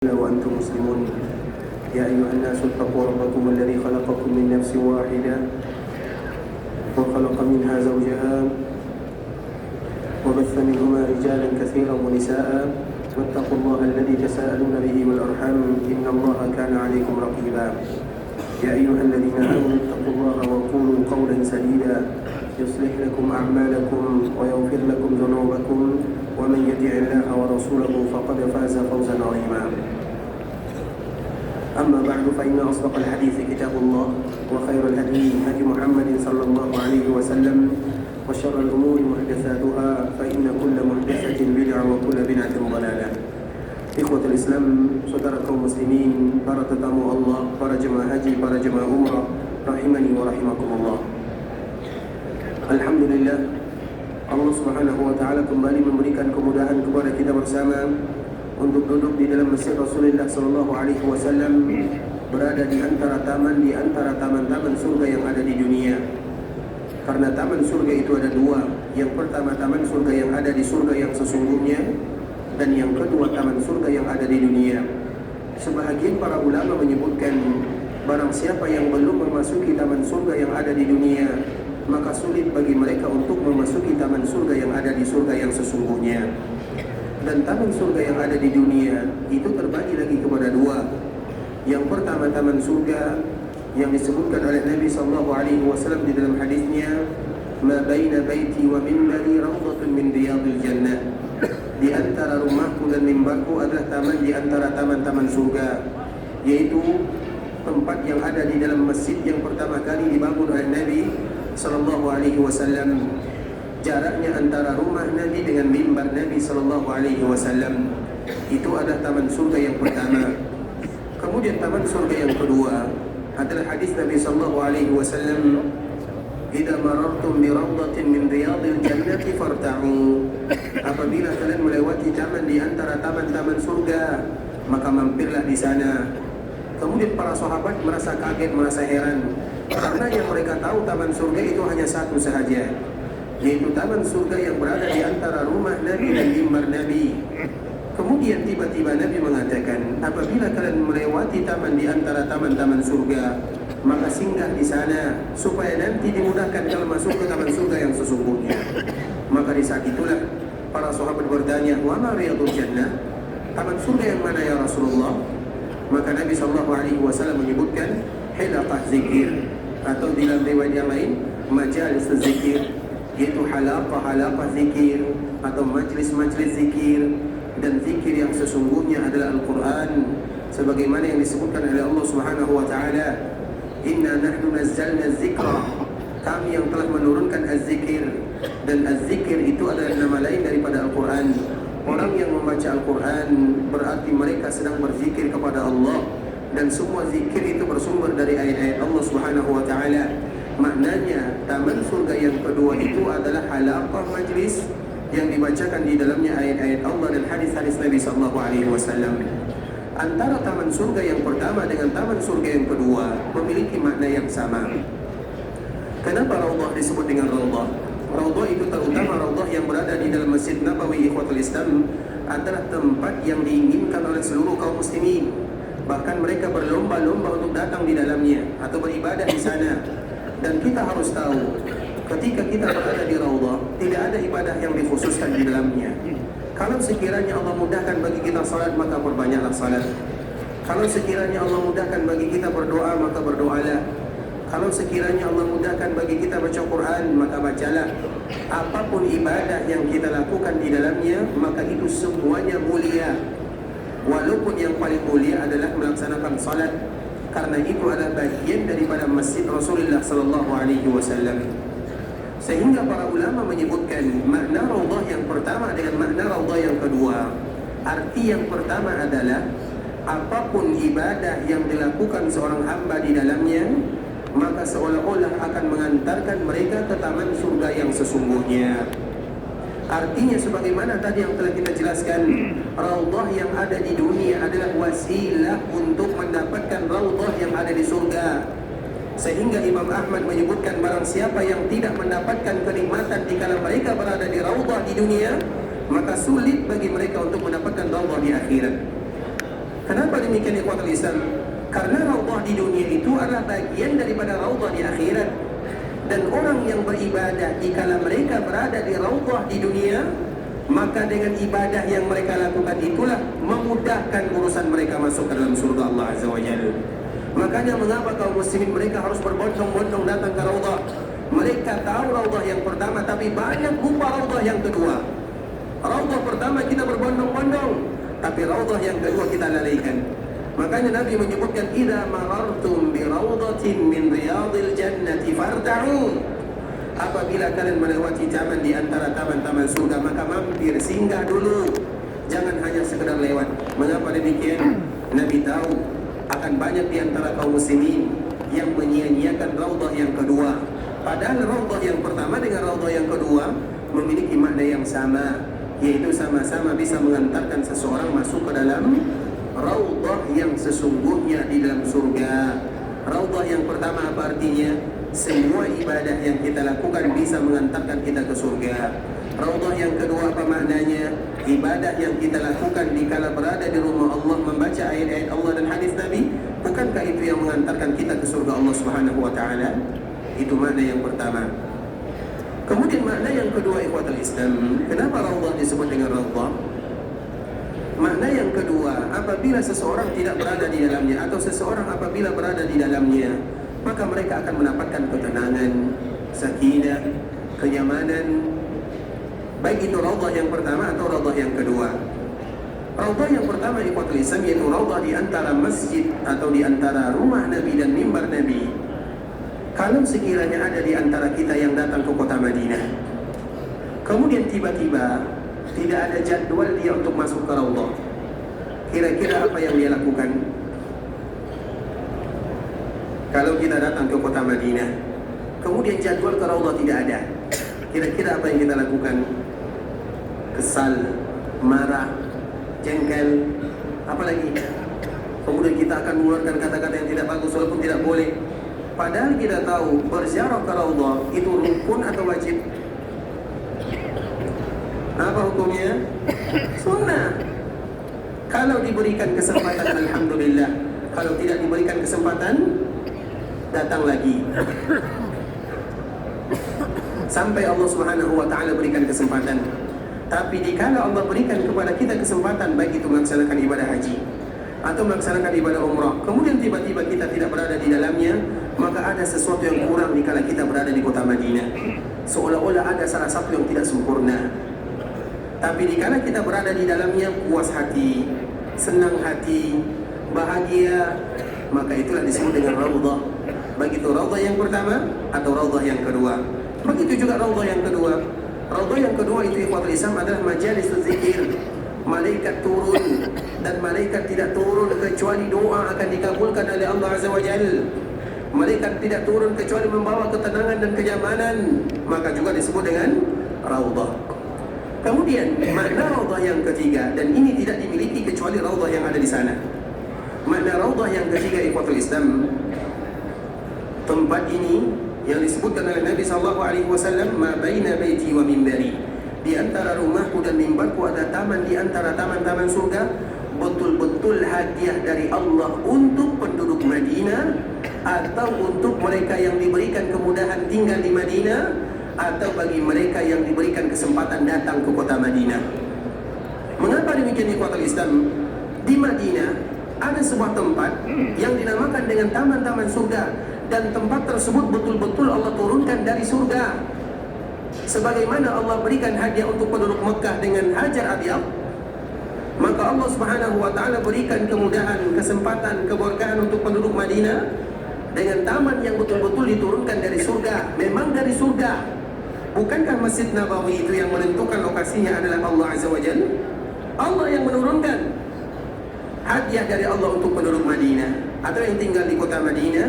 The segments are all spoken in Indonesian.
وأنتم مسلمون يا أيها الناس اتقوا ربكم الذي خلقكم من نفس واحدة وخلق منها زوجها وبث منهما رجالا كثيرا ونساء واتقوا الله الذي تساءلون به والأرحام إن الله كان عليكم رقيبا يا أيها الذين آمنوا اتقوا الله وقولوا قولا سديدا يصلح لكم أعمالكم ويغفر لكم ذنوبكم ومن يطع الله ورسوله فقد فاز فوزا عظيما أما بعد فإن أصدق الحديث كتاب الله وخير الهدي هدي محمد صلى الله عليه وسلم وشر الأمور محدثاتها فإن كل محدثة بدعة وكل بدعة ضلالة. Ikhwatul Islam, saudara kaum muslimin, para tetamu Allah, para jemaah haji, para jemaah umrah, rahimani wa rahimakumullah. Alhamdulillah, Allah Subhanahu wa taala kembali memberikan kemudahan kepada kita bersama untuk duduk di dalam masjid Rasulullah sallallahu alaihi wasallam, berada di antara taman-taman surga yang ada di dunia. Karena taman surga itu ada dua. Yang pertama taman surga yang ada di surga yang sesungguhnya, dan yang kedua taman surga yang ada di dunia. Sebahagian para ulama menyebutkan barang siapa yang belum memasuki taman surga yang ada di dunia, maka sulit bagi mereka untuk memasuki taman surga yang ada di surga yang sesungguhnya. Dan taman surga yang ada di dunia itu terbagi lagi kepada dua. Yang pertama taman surga yang disebutkan oleh Nabi sallallahu alaihi wasallam di dalam hadisnya, "Ma baina baiti wa minbari rawdatun min riyadil jannah." Di antara rumahku dan mimbarku adalah taman di antara taman-taman surga, yaitu tempat yang ada di dalam masjid yang pertama kali dibangun oleh Nabi sallallahu alaihi wasallam. Jaraknya antara rumah Nabi dengan mimbar Nabi sallallahu alaihi wasallam. Itu adalah taman surga yang pertama. Kemudian taman surga yang kedua adalah hadis Nabi sallallahu alaihi wasallam, "Idza marartum bi rawdatin min riyadil jannati farta'u." Apabila kalian melewati taman di antara taman-taman surga, maka mampirlah di sana. Kemudian para sahabat merasa kaget, merasa heran, karena yang mereka tahu taman surga itu hanya satu sahaja, yaitu taman surga yang berada di antara rumah Nabi dan mimbar Nabi. Kemudian tiba-tiba Nabi mengatakan, apabila kalian melewati taman di antara taman-taman surga, maka singgah di sana supaya nanti dimudahkan kalau masuk ke taman surga yang sesungguhnya. Maka di saat itulah para sahabat bertanya, "Wa ma riyadul jannah?" Taman surga yang mana ya Rasulullah? Maka Nabi sallallahu alaihi wasallam menyebutkan hilaqah zikir, atau di dalam riwayat yang lain majalis zikir, yaitu halaqah zikir atau majlis-majlis zikir. Dan zikir yang sesungguhnya adalah Al-Quran, sebagaimana yang disebutkan oleh Allah Subhanahu wa taala, "Inna nahnu nazzalna dzikra." Kami yang telah menurunkan az-zikir, dan az-zikir itu adalah nama lain daripada Al-Quran. Orang yang membaca Al-Quran berarti mereka sedang berzikir kepada Allah, dan semua zikir itu bersumber dari ayat-ayat Allah Subhanahu wa taala. Maknanya taman surga yang kedua itu adalah halaqah majlis yang dibacakan di dalamnya ayat-ayat Allah dan hadis-hadis Nabi sallallahu alaihi wasallam. Antara taman surga yang pertama dengan taman surga yang kedua memiliki makna yang sama. Kenapa Raudhah disebut dengan Raudhah? Raudhah itu terutama Raudhah yang berada di dalam Masjid Nabawi, ikhwatul Islam, adalah tempat yang diinginkan oleh seluruh kaum muslimin. Bahkan mereka berlomba-lomba untuk datang di dalamnya atau beribadah di sana. Dan kita harus tahu, ketika kita berada di Raudhah, tidak ada ibadah yang dikhususkan di dalamnya. Kalau sekiranya Allah mudahkan bagi kita salat, maka perbanyaklah salat. Kalau sekiranya Allah mudahkan bagi kita berdoa, maka berdoalah. Kalau sekiranya Allah mudahkan bagi kita baca Quran, maka bacalah. Apapun ibadah yang kita lakukan di dalamnya, maka itu semuanya mulia. Walaupun yang paling mulia adalah melaksanakan salat, karena itu adalah bagian daripada masjid Rasulullah sallallahu alaihi wasallam. Sehingga para ulama menyebutkan makna Raudhah yang pertama dengan makna Raudhah yang kedua. Arti yang pertama adalah apapun ibadah yang dilakukan seorang hamba di dalamnya, maka seolah-olah akan mengantarkan mereka ke taman surga yang sesungguhnya. Artinya sebagaimana tadi yang telah kita jelaskan, Raudhah yang ada di dunia adalah wasilah untuk mendapatkan Raudhah yang ada di surga. Sehingga Imam Ahmad menyebutkan barang siapa yang tidak mendapatkan kenikmatan dikala mereka berada di Raudhah di dunia, maka sulit bagi mereka untuk mendapatkan Raudhah di akhirat. Kenapa demikian ikhwatul Islam? Karena raudhah di dunia itu adalah bagian daripada raudhah di akhirat. Dan orang yang beribadah dikala mereka berada di raudhah di dunia, maka dengan ibadah yang mereka lakukan itulah memudahkan urusan mereka masuk ke dalam surga Allah Azza wa Jalla. Makanya mengapa kaum muslimin mereka harus berbondong-bondong datang ke raudhah? Mereka tahu raudhah yang pertama, tapi banyak lupa raudhah yang kedua. Raudhah pertama kita berbondong-bondong, tapi raudhah yang kedua kita lalaikan. Makanya Nabi menyebutkan idza marartum bi raudhatin min riyadil jannati farta'u. Apabila kalian melewati taman di antara taman-taman surga, maka mampir, singgah dulu. Jangan hanya sekedar lewat. Mengapa demikian? Nabi tahu akan banyak di antara kaum muslimin yang menyia-nyiakan raudhah yang kedua. Padahal raudhah yang pertama dengan raudhah yang kedua memiliki makna yang sama, yaitu sama-sama bisa mengantarkan seseorang masuk ke dalam raudhah yang sesungguhnya di dalam surga. Raudhah yang pertama apa artinya? Semua ibadah yang kita lakukan bisa mengantarkan kita ke surga. Raudhah yang kedua apa maknanya? Ibadah yang kita lakukan dikala berada di rumah Allah, membaca ayat-ayat Allah dan hadis Nabi, bukankah itu yang mengantarkan kita ke surga Allah Subhanahu wa taala? Itu makna yang pertama. Kemudian makna yang kedua ikhwatul Islam, kenapa raudhah disebut dengan raudhah? Makna yang kedua, apabila seseorang tidak berada di dalamnya atau seseorang apabila berada di dalamnya, maka mereka akan mendapatkan ketenangan, sakinah, kenyamanan. Baik itu raudhah yang pertama atau raudhah yang kedua. Raudhah yang pertama ikhwatul Islam yaitu raudhah di antara masjid atau di antara rumah Nabi dan mimbar Nabi. Kalau sekiranya ada di antara kita yang datang ke kota Madinah, kemudian tiba-tiba tidak ada jadwal dia untuk masuk ke raudhah, kira-kira apa yang dia lakukan? Kalau kita datang ke kota Madinah, kemudian jadwal ke raudhah tidak ada, kira-kira apa yang kita lakukan? Kesal, marah, jengkel, apalagi? Kemudian kita akan mengeluarkan kata-kata yang tidak bagus walaupun tidak boleh. Padahal kita tahu berziarah ke raudhah itu rukun atau wajib? Apa hukumnya? Sunnah. Kalau diberikan kesempatan alhamdulillah, kalau tidak diberikan kesempatan datang lagi sampai Allah Subhanahu wa taala berikan kesempatan. Tapi jika Allah berikan kepada kita kesempatan baik itu melaksanakan ibadah haji atau melaksanakan ibadah umrah, kemudian tiba-tiba kita tidak berada di dalamnya, maka ada sesuatu yang kurang dikala kita berada di kota Madinah. Seolah-olah ada salah satu yang tidak sempurna. Tapi dikala kita berada di dalamnya, puas hati, senang hati, bahagia, maka itulah disebut dengan raudhah. Baik itu raudhah yang pertama atau raudhah yang kedua. Begitu juga raudhah yang kedua. Raudhah yang kedua itu ikhwatul Islam adalah majalisul zikir. Malaikat turun dan malaikat tidak turun kecuali doa akan dikabulkan oleh Allah Azza wa Jalla. Malaikat tidak turun kecuali membawa ketenangan dan kenyamanan, maka juga disebut dengan raudhah. Kemudian makna raudhah yang ketiga, dan ini tidak dimiliki kecuali raudhah yang ada di sana. Makna raudhah yang ketiga ikhwatul Islam, tempat ini yang disebutkan oleh Nabi SAW, ma baina baiti wa mimbari, di antara rumahku dan mimbarku ada taman di antara taman-taman surga, betul-betul hadiah dari Allah untuk penduduk Madinah atau untuk mereka yang diberikan kemudahan tinggal di Madinah atau bagi mereka yang diberikan kesempatan datang ke kota Madinah. Mengapa demikian ikhwatul Islam? Di Madinah ada sebuah tempat yang dinamakan dengan taman-taman surga, dan tempat tersebut betul-betul Allah turunkan dari surga. Sebagaimana Allah berikan hadiah untuk penduduk Mekah dengan Hajar Abyad, maka Allah Subhanahu wa taala berikan kemudahan, kesempatan, keberkahan untuk penduduk Madinah dengan taman yang betul-betul diturunkan dari surga. Memang dari surga. Bukankah Masjid Nabawi itu yang menentukan lokasinya adalah Allah Azza wa Jalla? Allah yang menurunkan hadiah dari Allah untuk penduduk Madinah, atau yang tinggal di kota Madinah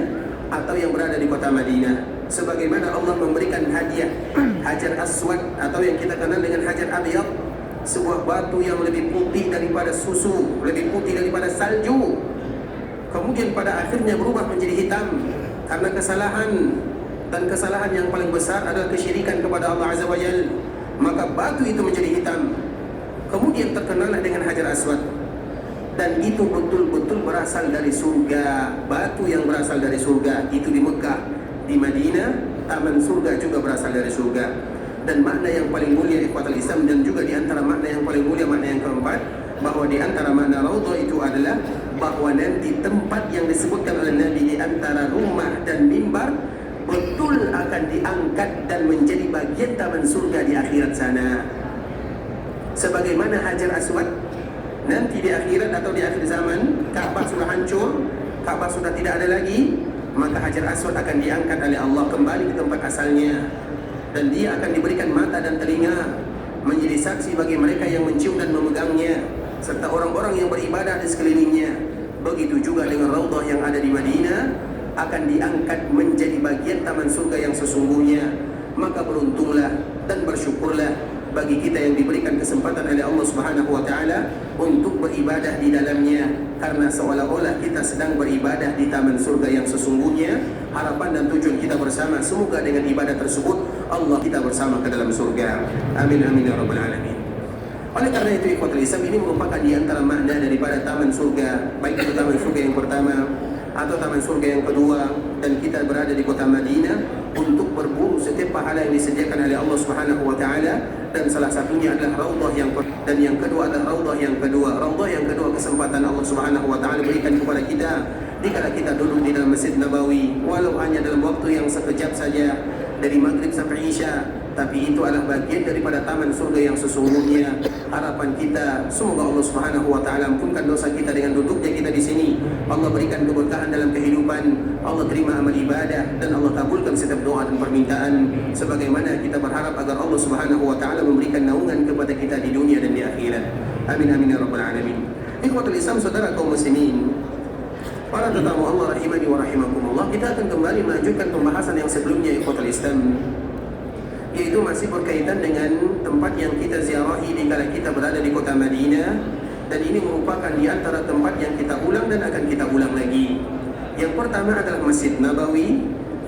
atau yang berada di kota Madinah. Sebagaimana Allah memberikan hadiah Hajar Aswad atau yang kita kenal dengan Hajar Abyad, sebuah batu yang lebih putih daripada susu, lebih putih daripada salju, kemudian pada akhirnya berubah menjadi hitam karena kesalahan, dan kesalahan yang paling besar adalah kesyirikan kepada Allah Azza wa Jalla. Maka batu itu menjadi hitam. Kemudian terkenallah dengan Hajar Aswad. dan itu betul-betul berasal dari surga. Batu yang berasal dari surga itu di Mekah, di Madinah, taman surga juga berasal dari surga. Dan makna yang paling mulia ikhwatul Islam, dan juga di antara makna yang paling mulia, makna yang keempat, bahwa di antara makna raudhah itu adalah bahwa nanti tempat yang disebutkan oleh Nabi di antara rumah dan mimbar betul akan diangkat dan menjadi bagian taman surga di akhirat sana. Sebagaimana Hajar Aswad nanti di akhirat atau di akhir zaman, Ka'bah sudah hancur, Ka'bah sudah tidak ada lagi, maka Hajar Aswad akan diangkat oleh Allah kembali ke tempat asalnya, dan dia akan diberikan mata dan telinga menjadi saksi bagi mereka yang mencium dan memegangnya, serta orang-orang yang beribadah di sekelilingnya. Begitu juga dengan raudhah yang ada di Madinah, akan diangkat menjadi bagian taman surga yang sesungguhnya. Maka beruntunglah dan bersyukurlah bagi kita yang diberikan kesempatan oleh Allah Subhanahu wa taala untuk beribadah di dalamnya, karena seolah-olah kita sedang beribadah di taman surga yang sesungguhnya. Harapan dan tujuan kita bersama, semoga dengan ibadah tersebut Allah kita bersama ke dalam surga. Amin amin ya rabbal alamin. Oleh karena itu ikhwatul Islam, ini merupakan di antara makna daripada taman surga, baik itu taman surga yang pertama atau taman surga yang kedua, dan kita berada di kota Madinah untuk berburu setiap pahala yang disediakan oleh Allah Subhanahu wa taala, dan salah satunya adalah raudhah dan yang kedua adalah raudhah yang kedua. Raudhah yang kedua kesempatan Allah Subhanahu wa taala berikan kepada kita dikala kita duduk di dalam Masjid Nabawi, walau hanya dalam waktu yang sekejap saja dari maghrib sampai isya, tapi itu adalah bagian daripada taman surga yang sesungguhnya. Harapan kita, semoga Allah Subhanahu wa taala ampunkan dosa kita dengan duduknya kita di sini. Allah berikan keberkahan dalam kehidupan, Allah terima amal ibadah, dan Allah kabulkan setiap doa dan permintaan, sebagaimana kita berharap agar Allah Subhanahu wa taala memberikan naungan kepada kita di dunia dan di akhirat. Amin amin ya rabbal alamin. Ikhwatul Islam, saudara kaum muslimin, para tetamu Allah rahimani wa rahimakumullah, kita akan kembali melanjutkan pembahasan yang sebelumnya ikhwatul Islam, yaitu masih berkaitan dengan tempat yang kita ziarahi dikala kita berada di kota Madinah, dan ini merupakan di antara tempat yang kita ulang dan akan kita ulang lagi. Yang pertama adalah Masjid Nabawi,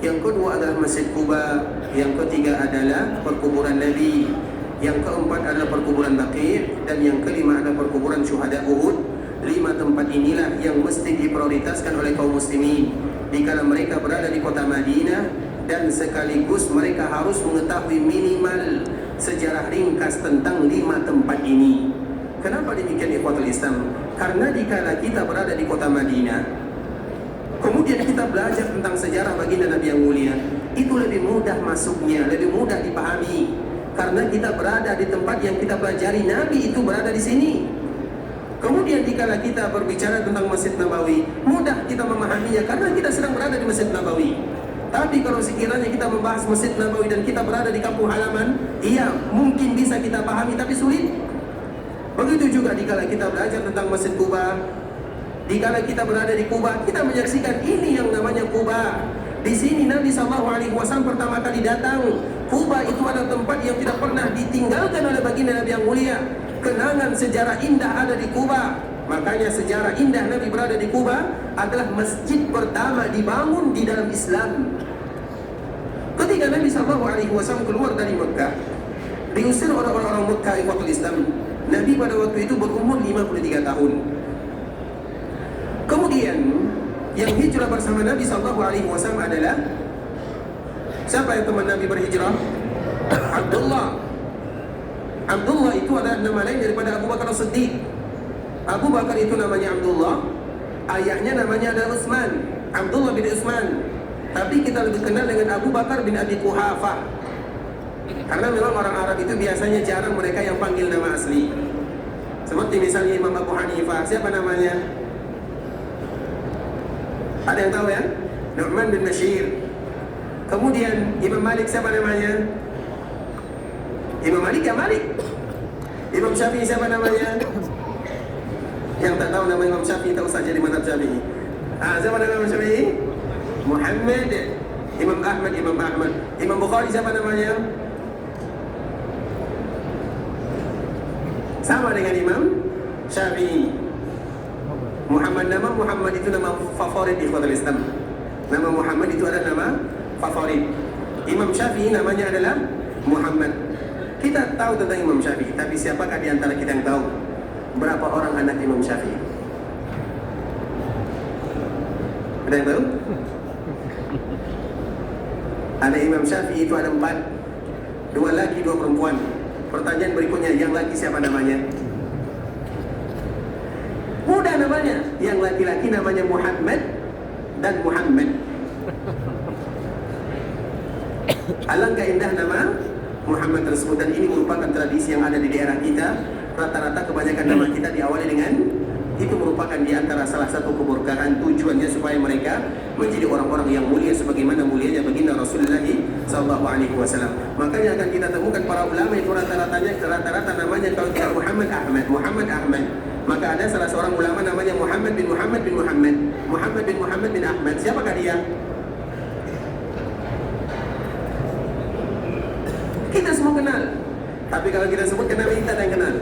yang kedua adalah Masjid Quba, yang ketiga adalah perkuburan Nabi, yang keempat adalah perkuburan Baqi', dan yang kelima adalah perkuburan syuhada Uhud. 5 tempat inilah yang mesti diprioritaskan oleh kaum muslimin dikala mereka berada di kota Madinah, dan sekaligus mereka harus mengetahui minimal sejarah ringkas tentang 5 tempat ini. Kenapa demikian ikhwatul Islam? Karena dikala kita berada di kota Madinah, kemudian kita belajar tentang sejarah baginda Nabi yang mulia, itu lebih mudah masuknya, lebih mudah dipahami, karena kita berada di tempat yang kita pelajari. Nabi itu berada di sini. Kemudian dikala kita berbicara tentang Masjid Nabawi, mudah kita memahaminya karena kita sedang berada di Masjid Nabawi. Tapi kalau sekiranya kita membahas Masjid Nabawi dan kita berada di kampung halaman, iya mungkin bisa kita pahami, tapi sulit. Begitu juga dikala kita belajar tentang Masjid Quba, dikala kita berada di Quba, kita menyaksikan ini yang namanya Quba. Di sini Nabi SAW pertama kali datang. Quba itu adalah tempat yang tidak pernah ditinggalkan oleh baginda Nabi yang mulia. Kenangan sejarah indah ada di Quba. Makanya sejarah indah Nabi berada di Quba adalah masjid pertama dibangun di dalam Islam. Ketika Nabi SAW keluar dari Mekah, diusir oleh orang-orang Mekah ikhwatul Islam, Nabi pada waktu itu berumur 53 tahun. Kemudian yang hijrah bersama Nabi SAW adalah siapa yang teman Nabi berhijrah? Abdullah. Abdullah itu adalah nama lain daripada Abu Bakar As-Siddiq. Abu Bakar itu namanya Abdullah, ayahnya namanya adalah Utsman, Abdullah bin Utsman. Tapi kita lebih kenal dengan Abu Bakar bin Abi Quhafah, karena memang orang Arab itu biasanya jarang mereka yang panggil nama asli. Seperti misalnya Imam Abu Hanifah, siapa namanya? Ada yang tahu ya? Nu'man bin Bashir. Kemudian Imam Malik siapa namanya? Imam Malik ya Malik. Imam Syafi'i siapa namanya? Yang tak tahu nama Imam Syafi'i tak usah jadi mazhab Syafi'i. Siapa nama Imam Syafi'i? Muhammad. Imam Ahmad, Imam Ahmad. Imam Bukhari siapa namanya? Sama dengan Imam Syafi'i. Nama Muhammad itu nama favorit di ikhwatul Islam. Nama Muhammad itu adalah nama favorit. Imam Syafi'i namanya adalah Muhammad. Kita tahu tentang Imam Syafi'i, tapi siapakah di antara kita yang tahu berapa orang anak Imam Syafi'i? Ada yang tahu? Anak Imam Syafi'i itu ada 4, 2 laki 2 perempuan. Pertanyaan berikutnya, yang laki siapa namanya? Mudah namanya. Yang laki-laki namanya Muhammad dan Muhammad. Alangkah indah nama Muhammad tersebut, dan ini merupakan tradisi yang ada di daerah kita. Rata-rata kebanyakan nama kita diawali dengan itu, merupakan di antara salah satu keberkahan, tujuannya supaya mereka menjadi orang-orang yang mulia sebagaimana mulianya baginda Rasulullah sallallahu alaihi wasallam. Makanya akan kita temukan para ulama itu rata-rata namanya kalau tidak Muhammad Ahmad, Muhammad Ahmad. Maka ada salah seorang ulama namanya Muhammad bin Muhammad bin Muhammad, Muhammad bin Muhammad bin Ahmad. Siapakah dia? Kita semua kenal. Tapi kalau kita sebutkan nama kita ada yang kenal.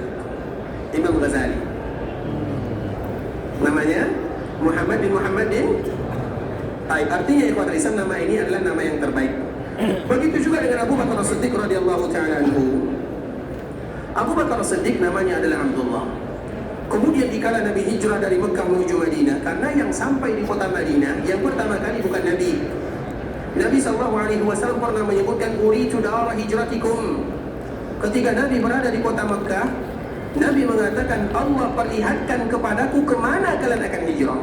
Imam Ghazali. Namanya Muhammad bin Muhammad bin Taib. Artinya ikhwatul Islam, nama ini adalah nama yang terbaik. Begitu juga dengan Abu Bakar As-Siddiq radhiyallahu ta'ala anhu. Abu Bakar As-Siddiq namanya adalah Abdullah. Kemudian dikala Nabi hijrah dari Mekah menuju Madinah, karena yang sampai di kota Madinah yang pertama kali bukan Nabi. Nabi SAW pernah menyebutkan uritu dara hijratikum. Ketika Nabi berada di kota Mekah, Nabi mengatakan, Allah perlihatkan kepadaku kemana kalian akan hijrah.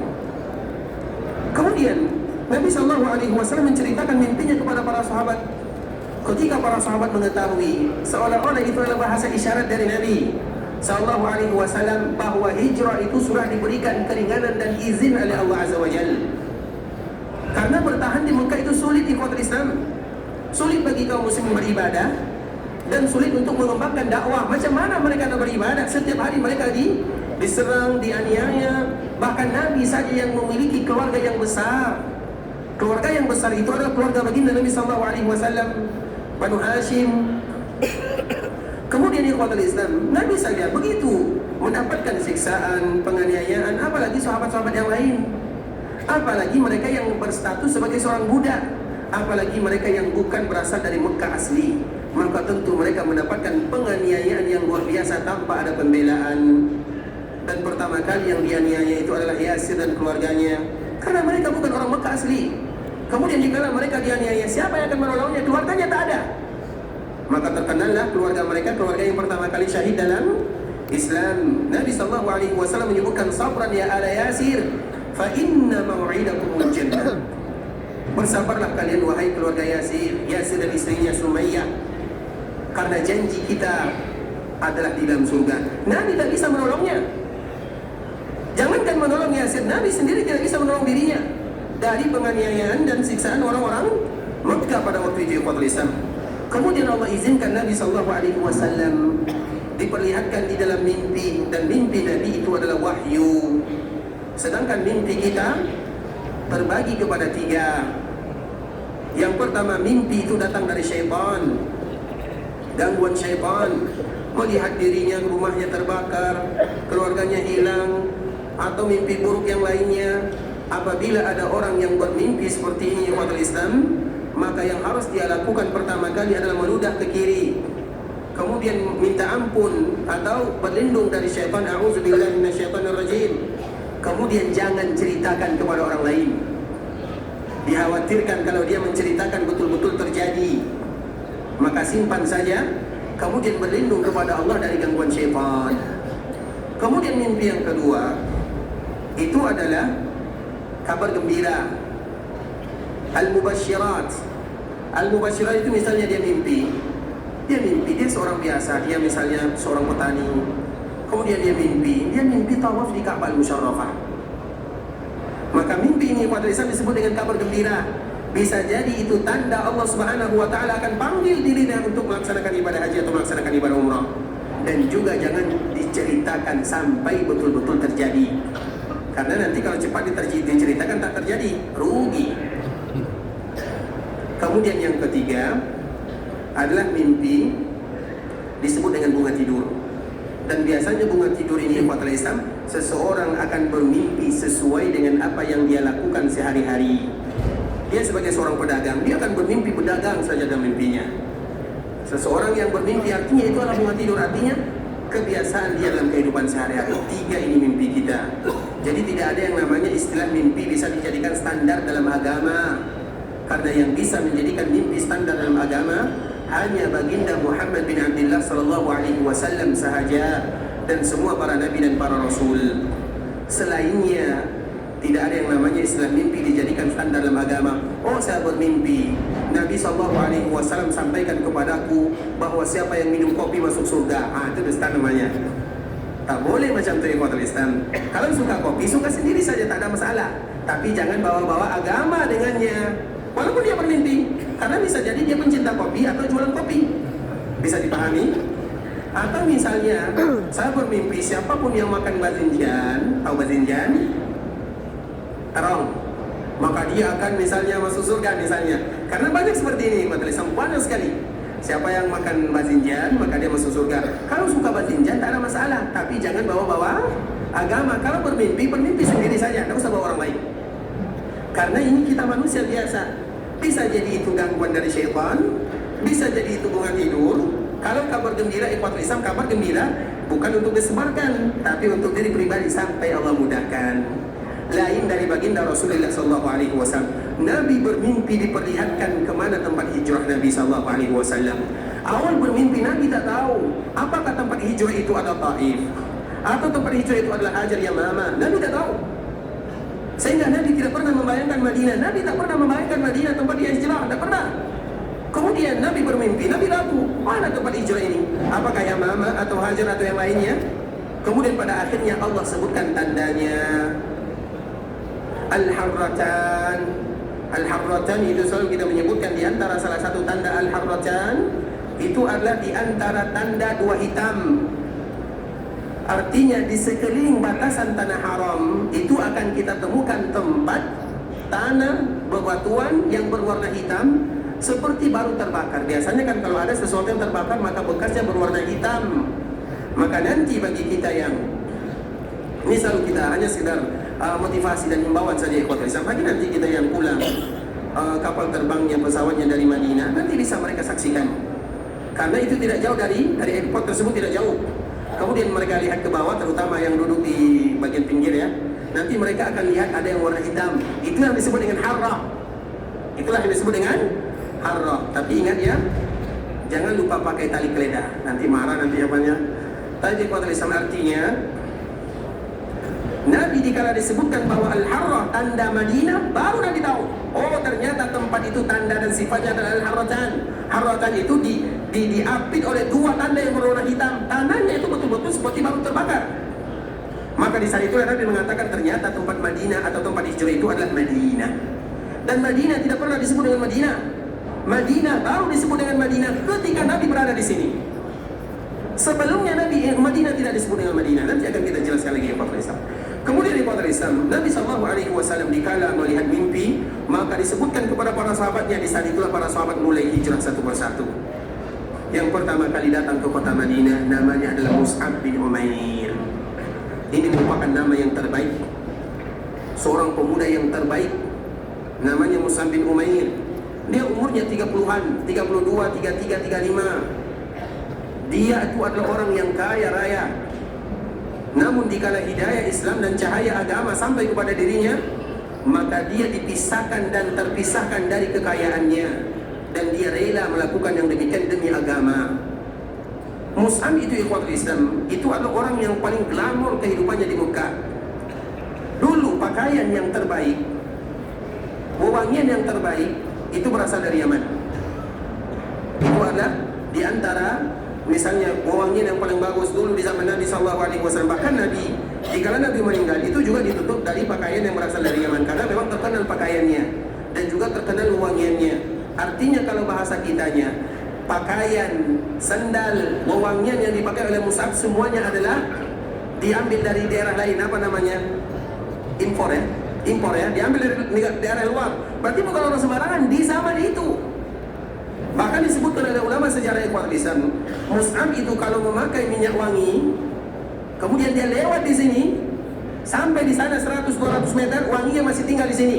Kemudian Nabi SAW menceritakan mimpinya kepada para sahabat. Ketika para sahabat mengetahui, seolah-olah itu adalah bahasa isyarat dari Nabi SAW, bahwa hijrah itu sudah diberikan keringanan dan izin oleh Allah Azza wa Jalla. Karena bertahan di Mekah itu sulit ikhwatul Islam. Sulit bagi kaum muslimin beribadah, dan sulit untuk mengembangkan dakwah. Macam mana mereka nak beribadah? Setiap hari mereka diserang, dianiaya. Bahkan Nabi saja yang memiliki keluarga yang besar. Keluarga yang besar itu adalah keluarga baginda Nabi SAW, Banu Hashim. Kemudian ikhwatul Islam, Nabi saja begitu mendapatkan siksaan, penganiayaan, apalagi sahabat-sahabat yang lain. Apalagi mereka yang berstatus sebagai seorang budak, apalagi mereka yang bukan berasal dari Mekah asli. Maka tentu mereka mendapatkan penganiayaan yang luar biasa tanpa ada pembelaan. Dan pertama kali yang dianiaya itu adalah Yasir dan keluarganya, karena mereka bukan orang Mekah asli. Kemudian jika mereka dianiaya, siapa yang akan menolongnya? Keluarganya tak ada. Maka terkenallah keluarga mereka, keluarga yang pertama kali syahid dalam Islam. Nabi SAW menyebutkan, sabran ya ala Yasir, fa inna maw'idakumul jannah. Bersabarlah kalian wahai keluarga Yasir, Yasir dan istrinya Sumayyah, karena janji kita adalah di dalam surga. Nabi tak bisa menolongnya. Jangankan menolong Yasir, Nabi sendiri tidak bisa menolong dirinya dari penganiayaan dan siksaan orang-orang Mekah pada waktu itu ikhwatul Islam. Kemudian Allah izinkan Nabi SAW diperlihatkan di dalam mimpi, dan mimpi Nabi itu adalah wahyu. Sedangkan mimpi kita terbagi kepada 3. Yang pertama, mimpi itu datang dari syaitan, gangguan syaitan, melihat dirinya rumahnya terbakar, keluarganya hilang, atau mimpi buruk yang lainnya. Apabila ada orang yang bermimpi seperti ini ikhwatul Islam, maka yang harus dia lakukan pertama kali adalah meludah ke kiri, kemudian minta ampun atau berlindung dari syaitan, a'udzubillahi minasyaitonirrajim. Kemudian jangan ceritakan kepada orang lain. Dikhawatirkan kalau dia menceritakan betul-betul terjadi, maka simpan saja. Kemudian berlindung kepada Allah dari gangguan syaitan. Kemudian mimpi yang kedua itu adalah kabar gembira, al-mubasyirat. Al-mubasyirat itu misalnya dia mimpi dia seorang biasa, dia misalnya seorang petani. Kemudian dia mimpi tawaf di Ka'bah Al-Musyarrafah. Maka mimpi ini pada Islam disebut dengan kabar gembira. Bisa jadi itu tanda Allah Subhanahu wa taala akan panggil dirinya untuk melaksanakan ibadah haji atau melaksanakan ibadah umrah. Dan juga jangan diceritakan sampai betul-betul terjadi. Karena nanti kalau cepat diceritakan tak terjadi, rugi. Kemudian yang ketiga adalah mimpi disebut dengan bunga tidur. Dan biasanya bunga tidur ini ikhwatul Islam, seseorang akan bermimpi sesuai dengan apa yang dia lakukan sehari-hari. Dia sebagai seorang pedagang, dia akan bermimpi berdagang saja dalam mimpinya. Seseorang yang bermimpi artinya itu adalah bunga tidur, artinya kebiasaan dia dalam kehidupan sehari-hari. 3 ini mimpi kita. Jadi tidak ada yang namanya istilah mimpi bisa dijadikan standar dalam agama. Karena yang bisa menjadikan mimpi standar dalam agama hanya baginda Muhammad bin Abdullah sallallahu alaihi wasallam sahaja, dan semua para nabi dan para rasul. Selainnya tidak ada yang namanya istilah mimpi dijadikan standar dalam agama. Oh, saya bermimpi Nabi sallallahu alaihi wasallam sampaikan kepadaku bahwa siapa yang minum kopi masuk surga. Itu dusta namanya. Tak boleh macam itu ikhwatul Islam. Kalau suka kopi, suka sendiri saja, tak ada masalah. Tapi jangan bawa-bawa agama dengannya. Walaupun dia bermimpi, karena bisa jadi dia pencinta kopi atau jualan kopi. Bisa dipahami? Atau misalnya saya bermimpi siapapun yang makan bazinjan, tahu bazinjan? Terong, maka dia akan misalnya masuk surga misalnya. Karena banyak seperti ini, ikhwatul banyak sekali. Siapa yang makan bazinjan, maka dia masuk surga. Kalau suka bazinjan tak ada masalah, tapi jangan bawa-bawa agama. Kalau bermimpi, bermimpi sendiri saja, tak usah bawa orang lain. Karena ini kita manusia biasa. Bisa jadi itu gangguan dari syaitan, bisa jadi itu bunga tidur. Kalau kabar gembira, ikhwatul Islam, kabar gembira bukan untuk disebarkan, tapi untuk diri pribadi sampai Allah mudahkan. Lain dari baginda Rasulullah SAW. Nabi bermimpi diperlihatkan kemana tempat hijrah Nabi SAW. Awal bermimpi Nabi tak tahu apakah tempat hijrah itu ada Taif atau tempat hijrah itu adalah Hajar Yamamah. Nabi tak tahu. Sehingga Nabi tidak pernah membayangkan Madinah. Nabi tak pernah membayangkan Madinah tempat dia hijrah, tak pernah. Kemudian Nabi bermimpi, Nabi ragu, mana tempat hijrah ini? Apakah Yamamah atau Hajar atau yang lainnya? Kemudian pada akhirnya Allah sebutkan tandanya. Al-Harratan. Al-Harratan itu selalu kita menyebutkan di antara salah satu tanda Al-Harratan itu adalah di antara tanda dua hitam. Artinya di sekeliling batasan tanah haram itu akan kita temukan tempat tanah bebatuan yang berwarna hitam seperti baru terbakar. Biasanya kan kalau ada sesuatu yang terbakar maka bekasnya berwarna hitam. Maka nanti bagi kita yang ini selalu kita hanya sekedar motivasi dan himbauan saja ikhwatul Islam. Bagi nanti kita yang pulang kapal terbangnya, pesawatnya dari Madinah, nanti bisa mereka saksikan. Karena itu tidak jauh dari airport tersebut, tidak jauh. Kemudian mereka lihat ke bawah, terutama yang duduk di bagian pinggir ya. Nanti mereka akan lihat ada yang warna hitam. Itu yang disebut dengan harrah. Itulah yang disebut dengan harrah. Tapi ingat ya, jangan lupa pakai tali geledah. Nanti marah nanti apanya. Tadi ikhwatul Islam artinya Nabi dikala disebutkan bahwa Al-Harrah tanda Madinah, baru Nabi tahu. Oh, ternyata tempat itu tanda dan sifatnya adalah Al-Harratan. Harratan itu diapit oleh dua tanda yang berwarna hitam. Tanahnya itu betul-betul seperti baru terbakar. Maka di saat itu Nabi mengatakan ternyata tempat Madinah atau tempat hijrah itu adalah Madinah. Dan Madinah tidak pernah disebut dengan Madinah. Madinah baru disebut dengan Madinah ketika Nabi berada di sini. Sebelumnya Madinah tidak disebut dengan Madinah. Nanti akan kita jelaskan lagi ya Pak Islam. Kemudian di Padre Islam, Nabi SAW dikala melihat mimpi, maka disebutkan kepada para sahabatnya. Di saat itulah para sahabat mulai hijrah satu persatu. Yang pertama kali datang ke kota Madinah namanya adalah Mus'ab bin Umair. Ini merupakan nama yang terbaik, seorang pemuda yang terbaik. Namanya Mus'ab bin Umair. Dia umurnya 30-an, 32, 33, 35. Dia itu adalah orang yang kaya raya. Namun dikala hidayah Islam dan cahaya agama sampai kepada dirinya, maka dia dipisahkan dan terpisahkan dari kekayaannya, dan dia rela melakukan yang demikian demi agama. Mus'ab itu ikhwatul Islam, itu adalah orang yang paling glamor kehidupannya di Mekah. Dulu pakaian yang terbaik, wewangian yang terbaik itu berasal dari Yaman. Itu adalah di antara misalnya wewangian yang paling bagus dulu di zaman Nabi SAW. Bahkan Nabi, jika Nabi meninggal, itu juga ditutup dari pakaian yang berasal dari Yaman. Karena memang terkenal pakaiannya dan juga terkenal wewangiannya. Artinya kalau bahasa kitanya, pakaian, sandal, wewangian yang dipakai oleh Mus'ab semuanya adalah diambil dari daerah lain. Apa namanya? Impor ya, diambil dari daerah luar. Berarti bukan orang sembarangan di zaman itu. Bahkan disebutkan oleh ulama sejarah ikhwatul Islam, Mus'ab itu kalau memakai minyak wangi, kemudian dia lewat di sini, sampai di sana 100-200 meter, wanginya masih tinggal di sini.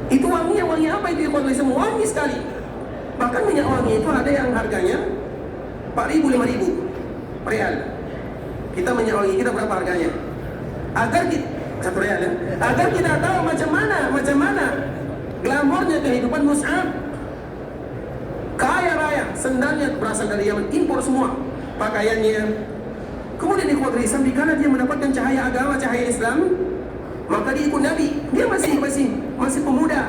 Itu wangi apa itu ikhwatul Islam? Wangi sekali. Bahkan minyak wangi itu ada yang harganya 4.000-5.000 real. Kita menyerongi, kita berapa harganya? Agar kita, 1 rial ya? Agar kita tahu macam mana glamornya kehidupan Mus'ab. Kaya raya, sendalnya berasal dari Yaman, impor semua pakaiannya. Kemudian ikhwatul Islam, dikala dia mendapatkan cahaya agama, cahaya Islam, maka dia ikut Nabi. Dia masih pemuda.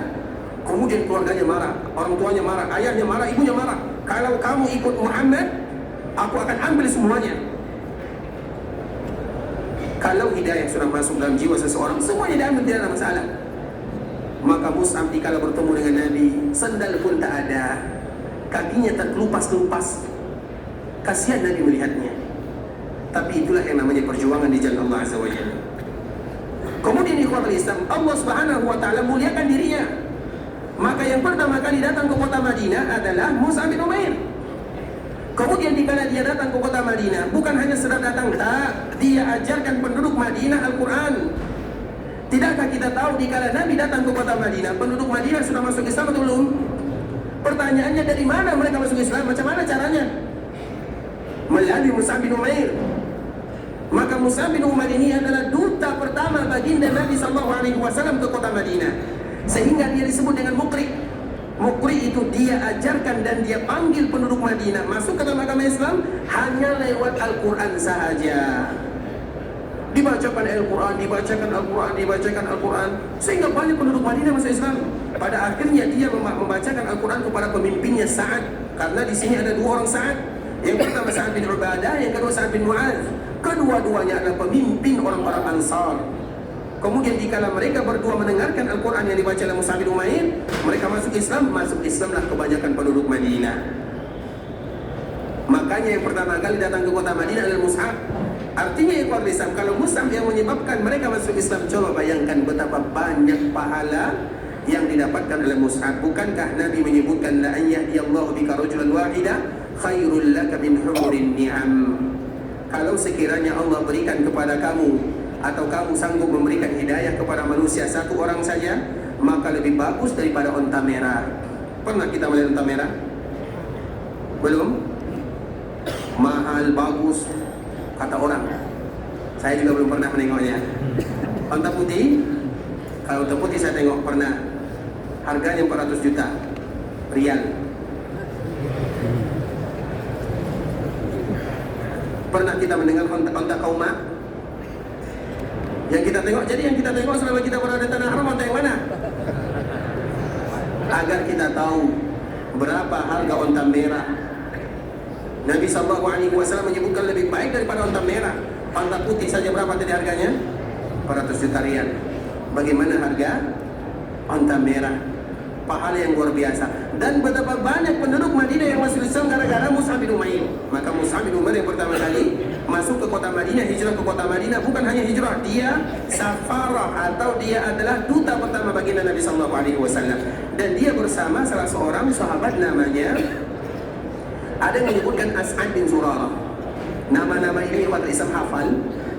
Kemudian keluarganya marah, orang tuanya marah, ayahnya marah, ibunya marah. Kalau kamu ikut Muhammad, aku akan ambil semuanya. Kalau hidayah sudah masuk dalam jiwa seseorang, semuanya diambil, tidak ada masalah. Maka Mus'ab dikala bertemu dengan Nabi, sandal pun tak ada, kakinya terkelupas-kelupas. Kasihan Nabi melihatnya. Tapi itulah yang namanya perjuangan di jalan Allah Azza wa Jalla. Kemudian ikhwatul Islam, Allah Subhanahu wa taala muliakan dirinya. Maka yang pertama kali datang ke kota Madinah adalah Mus'ab bin Umair. Kemudian dikala dia datang ke kota Madinah, bukan hanya sedang datang, dia ajarkan penduduk Madinah Al-Quran. Tidakkah kita tahu dikala Nabi datang ke kota Madinah, penduduk Madinah sudah masuk Islam atau belum? Pertanyaannya, dari mana mereka masuk Islam? Macam mana caranya? Melalui Mus'ab bin Umair. Maka Mus'ab bin Umair ini adalah duta pertama baginda Nabi SAW ke kota Madinah, sehingga dia disebut dengan Muqri. Muqri itu dia ajarkan dan dia panggil penduduk Madinah masuk ke dalam agama Islam hanya lewat Al-Quran sahaja. Dibacakan Al-Quran, sehingga banyak penduduk Madinah masuk Islam. Pada akhirnya dia membacakan Al-Quran kepada pemimpinnya Sa'ad, karena di sini ada 2 orang Sa'ad. Yang pertama Sa'ad bin Ubadah, yang kedua Sa'ad bin Mu'adz. Kedua-duanya adalah pemimpin orang-orang Ansar. Kemudian dikala mereka berdua mendengarkan Al-Quran yang dibaca oleh Mus'ab bin Umair, mereka masuk Islamlah kebanyakan penduduk Madinah. Makanya yang pertama kali datang ke kota Madinah adalah Mus'ab. Artinya ikhwatul Islam, kalau Mus'ab yang menyebabkan mereka masuk Islam, coba bayangkan betapa banyak pahala yang didapatkan oleh Mus'ab. Bukankah Nabi menyebutkan la an yahdiyallahu bika rajulan wahida khairul laka min humurin ni'am. Kalau sekiranya Allah berikan kepada kamu, atau kamu sanggup memberikan hidayah kepada manusia 1 orang saja, maka lebih bagus daripada onta merah. Pernah kita melihat onta merah? Belum? Mahal, bagus, kata orang. Saya juga belum pernah menengoknya. Onta putih, kalau onta putih saya tengok pernah. Harganya 400 juta rial. Pernah kita mendengar onta kauma? Yang kita tengok, jadi yang kita tengok selama kita berada di tanah haram, onta yang mana? Agar kita tahu berapa harga onta merah. Nabi SAW menyebutkan lebih baik daripada onta merah. Onta putih saja berapa tadi harganya? 400 juta rial. Bagaimana harga onta merah? Pahala yang luar biasa. Dan betapa banyak penduduk Madinah yang masuk Islam gara-gara Mus'ab bin Umair. Maka Mus'ab bin Umair yang pertama kali masuk ke kota Madinah, hijrah ke kota Madinah, bukan hanya hijrah, dia safarah, atau dia adalah duta pertama baginda Nabi SAW. Dan dia bersama salah seorang sahabat namanya, ada yang menyebutkan As'ad bin Zurarah. Nama-nama ini umat Islam hafal.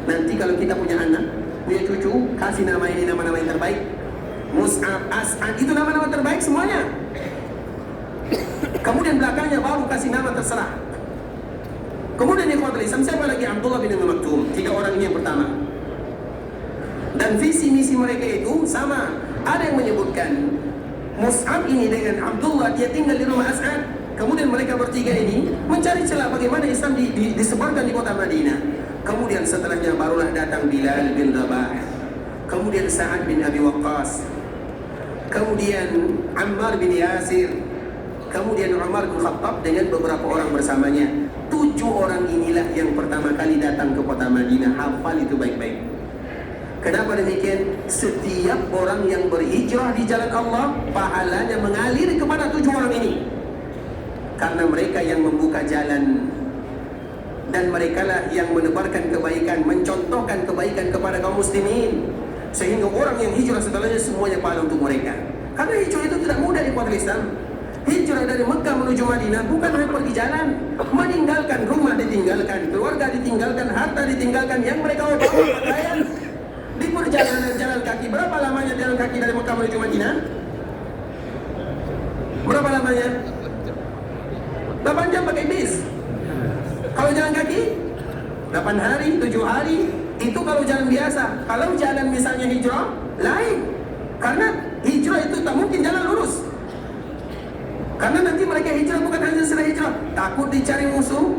Nanti kalau kita punya anak, punya cucu, kasih nama ini nama-nama yang terbaik. Mus'ab, As'ad, itu nama-nama terbaik semuanya. Kemudian belakangnya baru kasih nama terserah. Kemudian ikhwatul Islam, siapa lagi? Abdullah bin Umm Maktum. 3 orang ini yang pertama. Dan visi misi mereka itu sama. Ada yang menyebutkan Mus'ab ini dengan Abdullah, dia tinggal di rumah As'ad. Kemudian mereka bertiga ini mencari celah bagaimana Islam disebarkan di kota Madinah. Kemudian setelahnya barulah datang Bilal bin Rabah, kemudian Sa'ad bin Abi Waqqas, kemudian Ammar bin Yasir, kemudian Umar bin Khattab dengan beberapa orang bersamanya. 7 orang inilah yang pertama kali datang ke kota Madinah. Hafal itu baik-baik. Kenapa demikian? Setiap orang yang berhijrah di jalan Allah, pahalanya mengalir kepada 7 orang ini. Karena mereka yang membuka jalan, dan merekalah yang menebarkan kebaikan, mencontohkan kebaikan kepada kaum muslimin, sehingga orang yang hijrah setelahnya semuanya pahala untuk mereka. Karena hijrah itu tidak mudah di kota Islam. Hijrah dari Mekah menuju Madinah bukan hanya pergi jalan, meninggalkan rumah, ditinggalkan keluarga, ditinggalkan harta, ditinggalkan yang mereka bawa pakaian. Di perjalanan jalan kaki, berapa lamanya jalan kaki dari Mekah menuju Madinah? Berapa lamanya? 8 jam pakai bis. Kalau jalan kaki 8 hari, 7 hari, itu kalau jalan biasa. Kalau jalan misalnya hijrah, lain. Karena hijrah itu tak mungkin jalan lurus. Karena nanti mereka hijrah bukan hanya setelah hijrah, takut dicari musuh.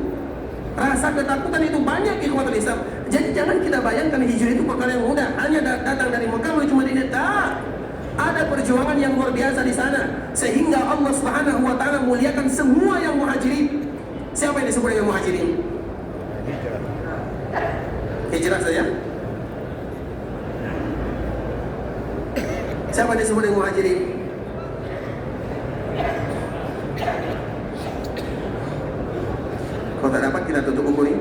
Rasa ketakutan itu banyak ikhwatul Islam. Jadi jangan kita bayangkan hijrah itu perkara yang mudah, hanya datang dari Mekah menuju Madinah. Tak. Ada perjuangan yang luar biasa di sana, sehingga Allah Subhanahu wa taala muliakan semua yang muhajirin. Siapa yang disebut dengan muhajirin? Hijrah saja. Siapa yang disebut dengan muhajirin? Kalau tak dapat kita tutup buku ini.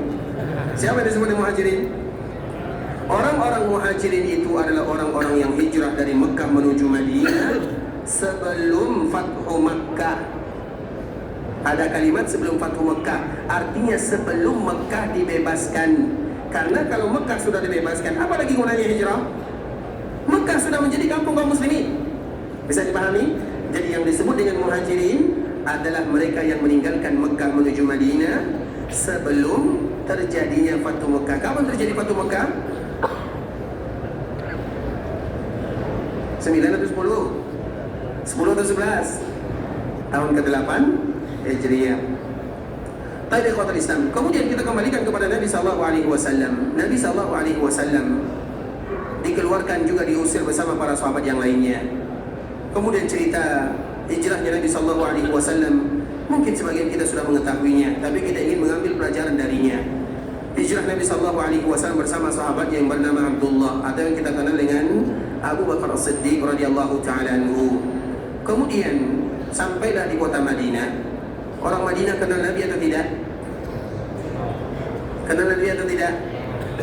Siapa yang disebut dengan muhajirin? Orang-orang muhajirin itu adalah orang-orang yang hijrah dari Mekah menuju Madinah sebelum Fathu Makkah. Ada kalimat sebelum Fathu Makkah, artinya sebelum Mekah dibebaskan. Karena kalau Mekah sudah dibebaskan, apa lagi gunanya hijrah? Mekah sudah menjadi kampung kaum muslimin. Bisa dipahami? Jadi yang disebut dengan muhajirin adalah mereka yang meninggalkan Mekah menuju Madinah sebelum terjadinya Fathu Mekah. Kapan terjadi Fathu Mekah? 9 atau 10? 10 atau 11? Tahun ke-8 Hijriah. Baik ikhwatul Islam. Kemudian kita kembalikan kepada Nabi sallallahu alaihi wasallam. Nabi sallallahu alaihi wasallam dikeluarkan juga diusir bersama para sahabat yang lainnya. Kemudian cerita hijrahnya Nabi sallallahu alaihi wasallam mungkin sebagian kita sudah mengetahuinya, tapi kita ingin mengambil pelajaran darinya. Hijrah Nabi sallallahu alaihi wasallam bersama sahabat yang bernama Abdullah atau yang kita kenal dengan Abu Bakar As-Siddiq radhiyallahu taala anhu. Kemudian sampailah di kota Madinah. Orang Madinah kenal Nabi atau tidak? Kenal Nabi atau tidak?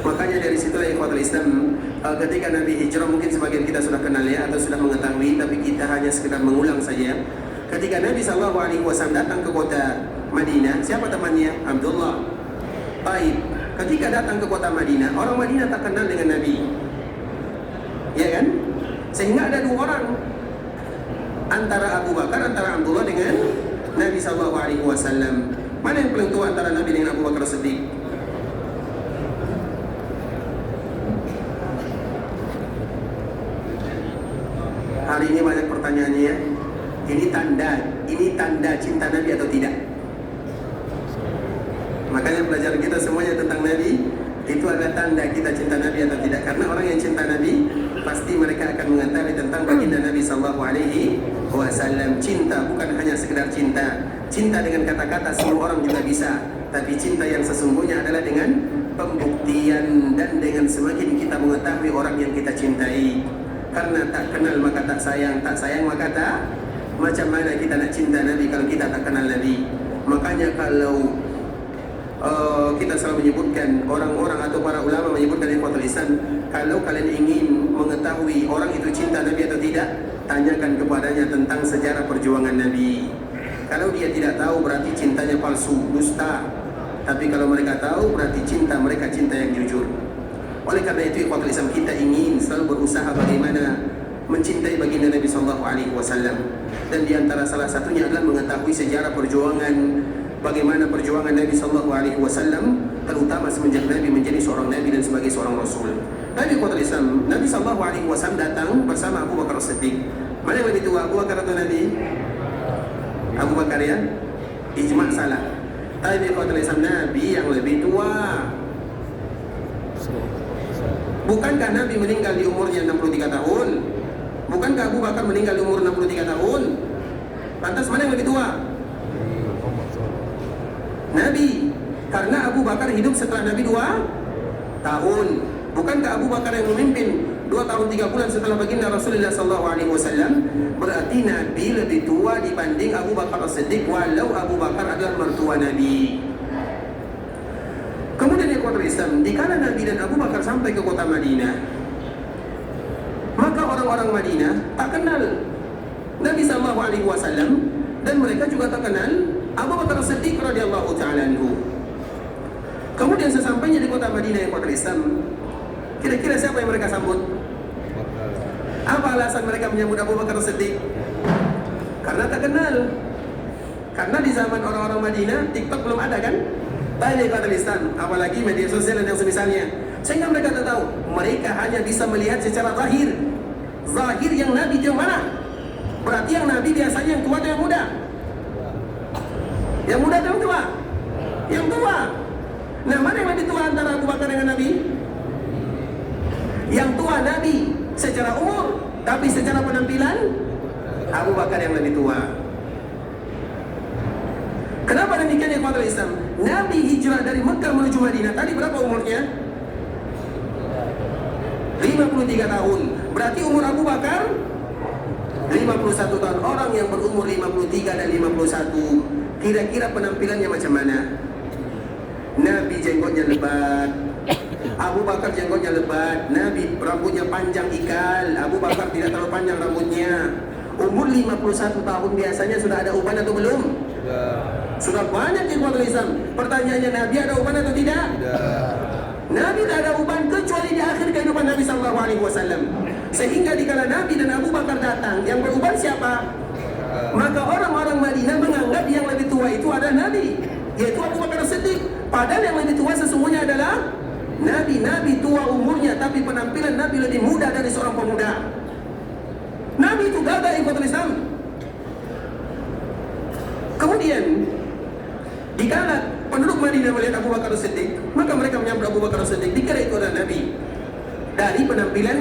Makanya dari situ ikhwatul Islam, ketika Nabi hijrah mungkin sebagian kita sudah kenal ya atau sudah mengetahui, tapi kita hanya sekedar mengulang saja. Ketika Nabi sallallahu alaihi wasallam datang ke kota Madinah, siapa temannya? Abdullah. Baik, ketika datang ke kota Madinah, orang Madinah tak kenal dengan Nabi. Ya kan? Sehingga ada 2 orang antara Abu Bakar, antara Abdullah dengan Nabi sallallahu alaihi wasallam. Mana yang paling tua antara Nabi dengan Abu Bakar Siddiq? Hari ini banyak pertanyaannya ya. Ini tanda cinta Nabi atau tidak? Makanya pelajaran kita semuanya tentang Nabi itu adalah tanda kita cinta Nabi atau tidak. Karena orang yang cinta Nabi pasti mereka akan mengetahui tentang baginda Nabi sallallahu alaihi wasallam. Cinta bukan hanya sekedar cinta. Cinta dengan kata-kata semua orang juga bisa, tapi cinta yang sesungguhnya adalah dengan pembuktian dan dengan semakin kita mengetahui orang yang kita cintai. Karena tak kenal maka tak sayang maka tak. Macam mana kita nak cinta Nabi kalau kita tak kenal Nabi? Makanya kalau kita selalu menyebutkan, orang-orang atau para ulama menyebutkan ikhwatul Islam, kalau kalian ingin mengetahui orang itu cinta Nabi atau tidak, tanyakan kepadanya tentang sejarah perjuangan Nabi. Kalau dia tidak tahu berarti cintanya palsu, dusta. Tapi kalau mereka tahu berarti mereka cinta yang jujur. Oleh karena itu ikhwatul Islam, kita ingin selalu berusaha bagaimana mencintai baginda Nabi sallallahu alaihi wasallam. Dan di antara salah satunya adalah mengetahui sejarah perjuangan, bagaimana perjuangan Nabi sallallahu alaihi wasallam, terutama semenjak Nabi menjadi seorang nabi dan sebagai seorang rasul. Nabi ikhwatul Islam, Nabi sallallahu alaihi wasallam datang bersama Abu Bakar As-Siddiq. Mana yang lebih tua, Abu Bakar atau Nabi? Abu Bakar ya? Ijma' salah. Tapi ikhwatul Islam, Nabi yang lebih tua. Bukankah Nabi meninggal di umurnya 63 tahun? Bukankah Abu Bakar meninggal di umur 63 tahun? Lantas mana yang lebih tua? Nabi. Karena Abu Bakar hidup setelah Nabi 2 tahun. Bukankah Abu Bakar yang memimpin 2 tahun 3 bulan setelah baginda Rasulullah SAW? Berarti Nabi lebih tua dibanding Abu Bakar As-Siddiq, walau Abu Bakar adalah mertua Nabi. Kemudian ikhwatul Islam, dikala Nabi dan Abu Bakar sampai ke kota Madinah, maka orang-orang Madinah tak kenal Nabi SAW, dan mereka juga tak kenal Abu Bakar As-Siddiq radhiyallahu ta'ala anhu. Kemudian sesampainya di kota Madinah ikhwatul Islam, kira-kira siapa yang mereka sambut? Apa alasan mereka menyambut Abu Bakar As-Siddiq? Karena tak kenal. Karena di zaman orang-orang Madinah TikTok belum ada kan? Tanya kepada Islam, apalagi media sosial dan yang semisalnya, sehingga mereka tak tahu. Mereka hanya bisa melihat secara zahir. Zahir yang Nabi itu yang mana? Berarti yang Nabi biasanya yang tua atau yang muda? Yang muda atau yang tua? Yang tua. Nah, mana yang lebih tua antara Abu Bakar dengan Nabi? Yang tua Nabi secara umur, tapi secara penampilan Abu Bakar yang lebih tua. Kenapa demikian ya kawan Islam? Nabi hijrah dari Mekah menuju Madinah. Tadi berapa umurnya? 53 tahun. Berarti umur Abu Bakar 51 tahun. Orang yang berumur 53 dan 51, kira-kira penampilannya macam mana? Nabi jenggotnya lebat, Abu Bakar jenggotnya lebat. Nabi rambutnya panjang ikal, Abu Bakar tidak terlalu panjang rambutnya. Umur 51 tahun biasanya sudah ada uban atau belum? Sudah banyak ikhwan Islam. Pertanyaannya, Nabi ada uban atau tidak? Nabi tak ada uban kecuali di akhir kehidupan Nabi SAW. Sehingga dikala Nabi dan Abu Bakar datang, yang beruban siapa? Maka orang-orang Madinah menganggap yang lebih tua itu adalah Nabi, yaitu Abu Bakar Siddiq. Padahal yang lebih tua sesungguhnya adalah Nabi. Nabi tua umurnya, tapi penampilan Nabi lebih muda dari seorang pemuda. Nabi itu gagah ikhwan Islam. Kemudian dikala penduduk Madinah melihat Abu Bakar Siddiq, maka mereka menyambut Abu Bakar Siddiq, dikira itu adalah Nabi. Dari penampilan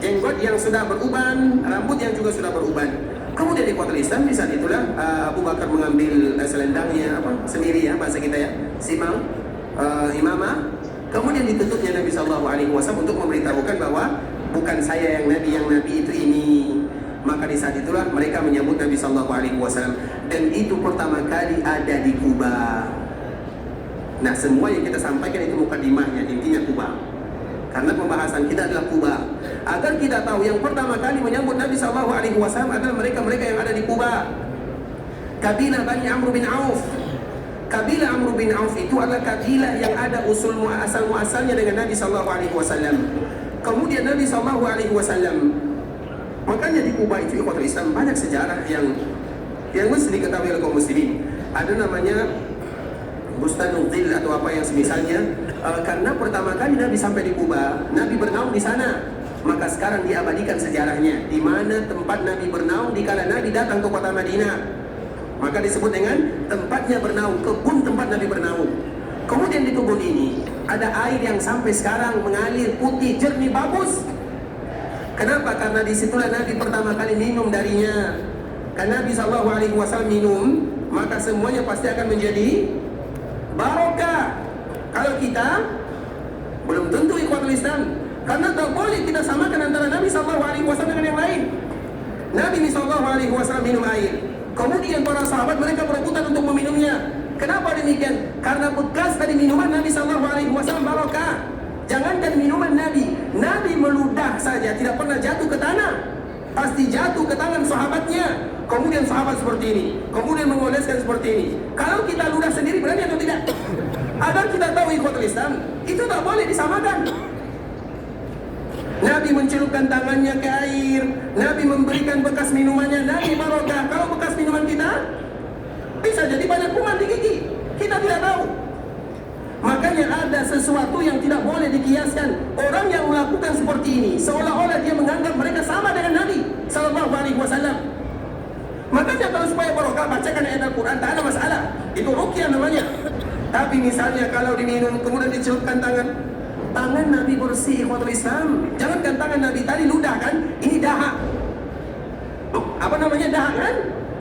jenggot yang sudah beruban, rambut yang juga sudah beruban. Kemudian di kota Islam, di saat itulah Abu Bakar mengambil selendangnya, sendiri ya bahasa kita ya, simang, imamah. Kemudian ditutupnya Nabi SAW untuk memberitahukan bahwa bukan saya yang Nabi itu ini. Maka di saat itulah mereka menyambut Nabi SAW, dan itu pertama kali ada di Kuba. Nah, semua yang kita sampaikan itu mukadimahnya, intinya Kuba. Karena pembahasan kita adalah Kuba. Agar kita tahu yang pertama kali menyambut Nabi SAW adalah mereka-mereka yang ada di Kuba. Kabilah Bani Amr bin Auf. Kabilah Amr bin Auf itu adalah kabilah yang ada usul muasalnya dengan Nabi SAW. Kemudian Nabi SAW, makanya di Kuba itu ikhwatul Islam banyak sejarah yang mesti diketahui oleh kaum muslimin. Ada namanya Bustanul Dhil atau apa yang semisalnya. Karena pertama kali Nabi sampai di Kuba, Nabi bernaung di sana. Maka sekarang diabadikan sejarahnya, di mana tempat Nabi bernaung dikala Nabi datang ke kota Madinah. Maka disebut dengan tempatnya bernaung, kebun tempat Nabi bernaung. Kemudian di kebun ini ada air yang sampai sekarang mengalir putih, jernih, bagus. Kenapa? Karena disitulah Nabi pertama kali minum darinya. Karena Nabi SAW minum, maka semuanya pasti akan menjadi barokah. Kalau kita belum tentu ikhwatul Islam, karena tak boleh kita samakan antara Nabi SAW dengan yang lain. Nabi SAW minum air, kemudian para sahabat mereka berebutan untuk meminumnya. Kenapa demikian? Karena bekas dari minuman Nabi SAW barokah. Jangankan minuman Nabi meludah saja tidak pernah jatuh ke tanah, pasti jatuh ke tangan sahabatnya. Kemudian sahabat seperti ini, kemudian mengoleskan seperti ini. Kalau kita ludah sendiri berani atau tidak? Agar kita tahu ikhwatul Islam, itu tak boleh disamakan. Nabi mencelupkan tangannya ke air, Nabi memberikan bekas minumannya, Nabi barokah. Kalau bekas minuman kita, bisa jadi banyak kuman di gigi, kita tidak tahu. Makanya ada sesuatu yang tidak boleh dikiaskan. Orang yang melakukan seperti ini seolah-olah dia menganggap mereka sama dengan Nabi SAW. Makanya kalau supaya barokah, bacakan ayat Al-Quran, tak ada masalah. Itu ruqyah namanya. Tapi misalnya kalau diminum kemudian dicelupkan tangan Nabi bersih ikhwatul Islam. Jangankan tangan Nabi tadi ludah kan, ini dahak. Apa namanya dahak kan?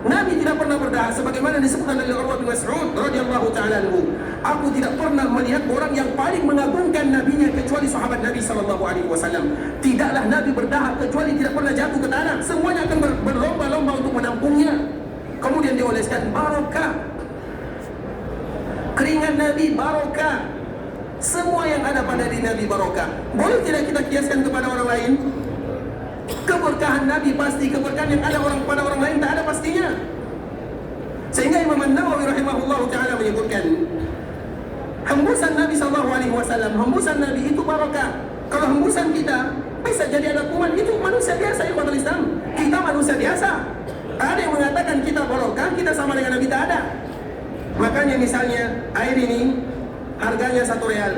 Nabi tidak pernah berdahak sebagaimana disebutkan oleh Urwah bin Mas'ud radhiyallahu ta'ala anhu. Aku tidak pernah melihat orang yang paling mengagungkan nabinya kecuali sahabat Nabi SAW. Tidaklah Nabi berdahak kecuali tidak pernah jatuh ke tanah. Semuanya akan berlomba-lomba untuk menampungnya. Kemudian dioleskan barokah. Keringat Nabi barokah. Semua yang ada pada diri Nabi barokah. Boleh tidak kita kiaskan kepada orang lain? Keberkahan Nabi pasti, keberkahan yang ada pada orang lain tak ada pastinya. Sehingga Imam An-Nawawi rahimahullahu ta'ala menyebutkan, hembusan Nabi SAW, hembusan Nabi itu barokah. Kalau hembusan kita bisa jadi ada kuman, itu manusia biasa ikhwatul Islam. Kita manusia biasa. Tak ada yang mengatakan kita barokah, kita sama dengan Nabi, tak ada. Makanya misalnya air ini harganya 1 real,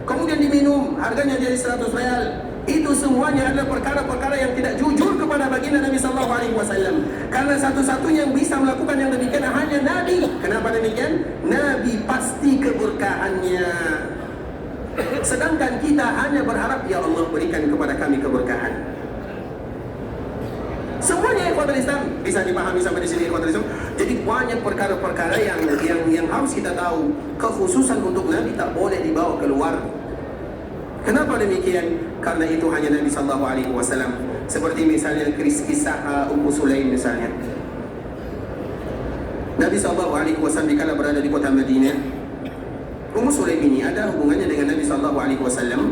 kemudian diminum harganya jadi 100 real. Itu semuanya adalah perkara-perkara yang tidak jujur kepada baginda Nabi Sallallahu Alaihi Wasallam. Karena satu-satunya yang bisa melakukan yang demikian hanya Nabi. Kenapa demikian? Nabi pasti keberkahannya. Sedangkan kita hanya berharap, ya Allah berikan kepada kami keberkahan. Semuanya ikhwatul Islam bisa dipahami sampai di sini ikhwatul Islam. Jadi banyak perkara-perkara yang harus kita tahu. Kekhususan untuk Nabi tak boleh dibawa keluar. Kenapa demikian? Karena itu hanya Nabi Sallallahu Alaihi Wasallam. Seperti misalnya kisah Ummu Sulaim misalnya. Nabi Sallallahu Alaihi Wasallam dikala berada di kota Madinah, Ummu Sulaim ini ada hubungannya dengan Nabi Sallallahu Alaihi Wasallam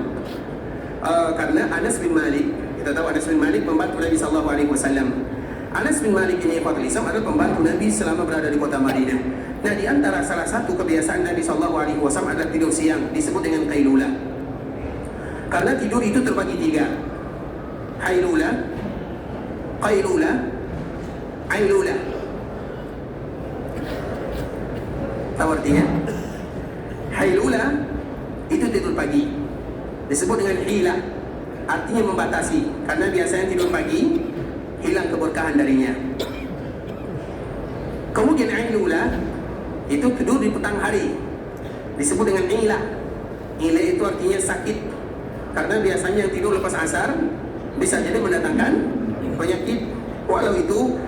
karena Anas bin Malik. Kita tahu Anas bin Malik pembantu Nabi Sallallahu Alaihi Wasallam. Anas bin Malik ini ikhwatul Islam adalah pembantu Nabi selama berada di kota Madinah. Nah, di antara salah satu kebiasaan Nabi Sallallahu Alaihi Wasallam adalah tidur siang, disebut dengan qailulah. Karena tidur itu terbagi 3. Hailulah, qailulah, ailulah. Tahu artinya? Hailulah itu tidur pagi, disebut dengan hilah, artinya membatasi. Karena biasanya tidur pagi hilang keberkahan darinya. Kemudian ailulah itu tidur di petang hari, disebut dengan ilah. Ilah itu artinya sakit. Karena biasanya yang tidur lepas asar bisa jadi mendatangkan penyakit. Walau itu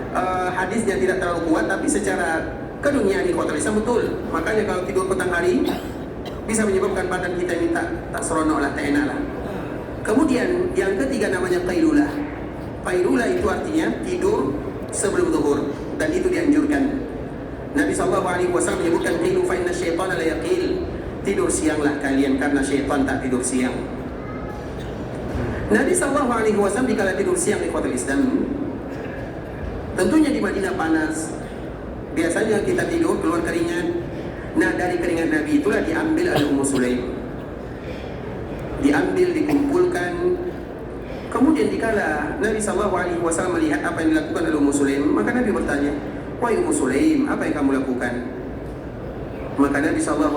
hadisnya tidak terlalu kuat, tapi secara keduniaan ikhwatul Islam betul. Makanya kalau tidur petang hari bisa menyebabkan badan kita ini tak seronok lah, tak enak lah. Kemudian yang ketiga namanya qailulah. Qailulah itu artinya tidur sebelum zuhur, dan itu dianjurkan. Nabi SAW menyebutkan qilu fa inna syaitana la yaqil. Tidur sianglah kalian karena syaitan tak tidur siang. Nabi SAW dikala tidur siang ikhwatul Islam, tentunya di Madinah panas. Biasanya kita tidur keluar keringat. Nah, dari keringat Nabi itulah diambil oleh Ummu Sulaim. Diambil, dikumpulkan. Kemudian dikala Nabi SAW melihat apa yang dilakukan oleh Ummu Sulaim, maka Nabi bertanya, "Wahai Ummu Sulaim, apa yang kamu lakukan?" Maka Nabi SAW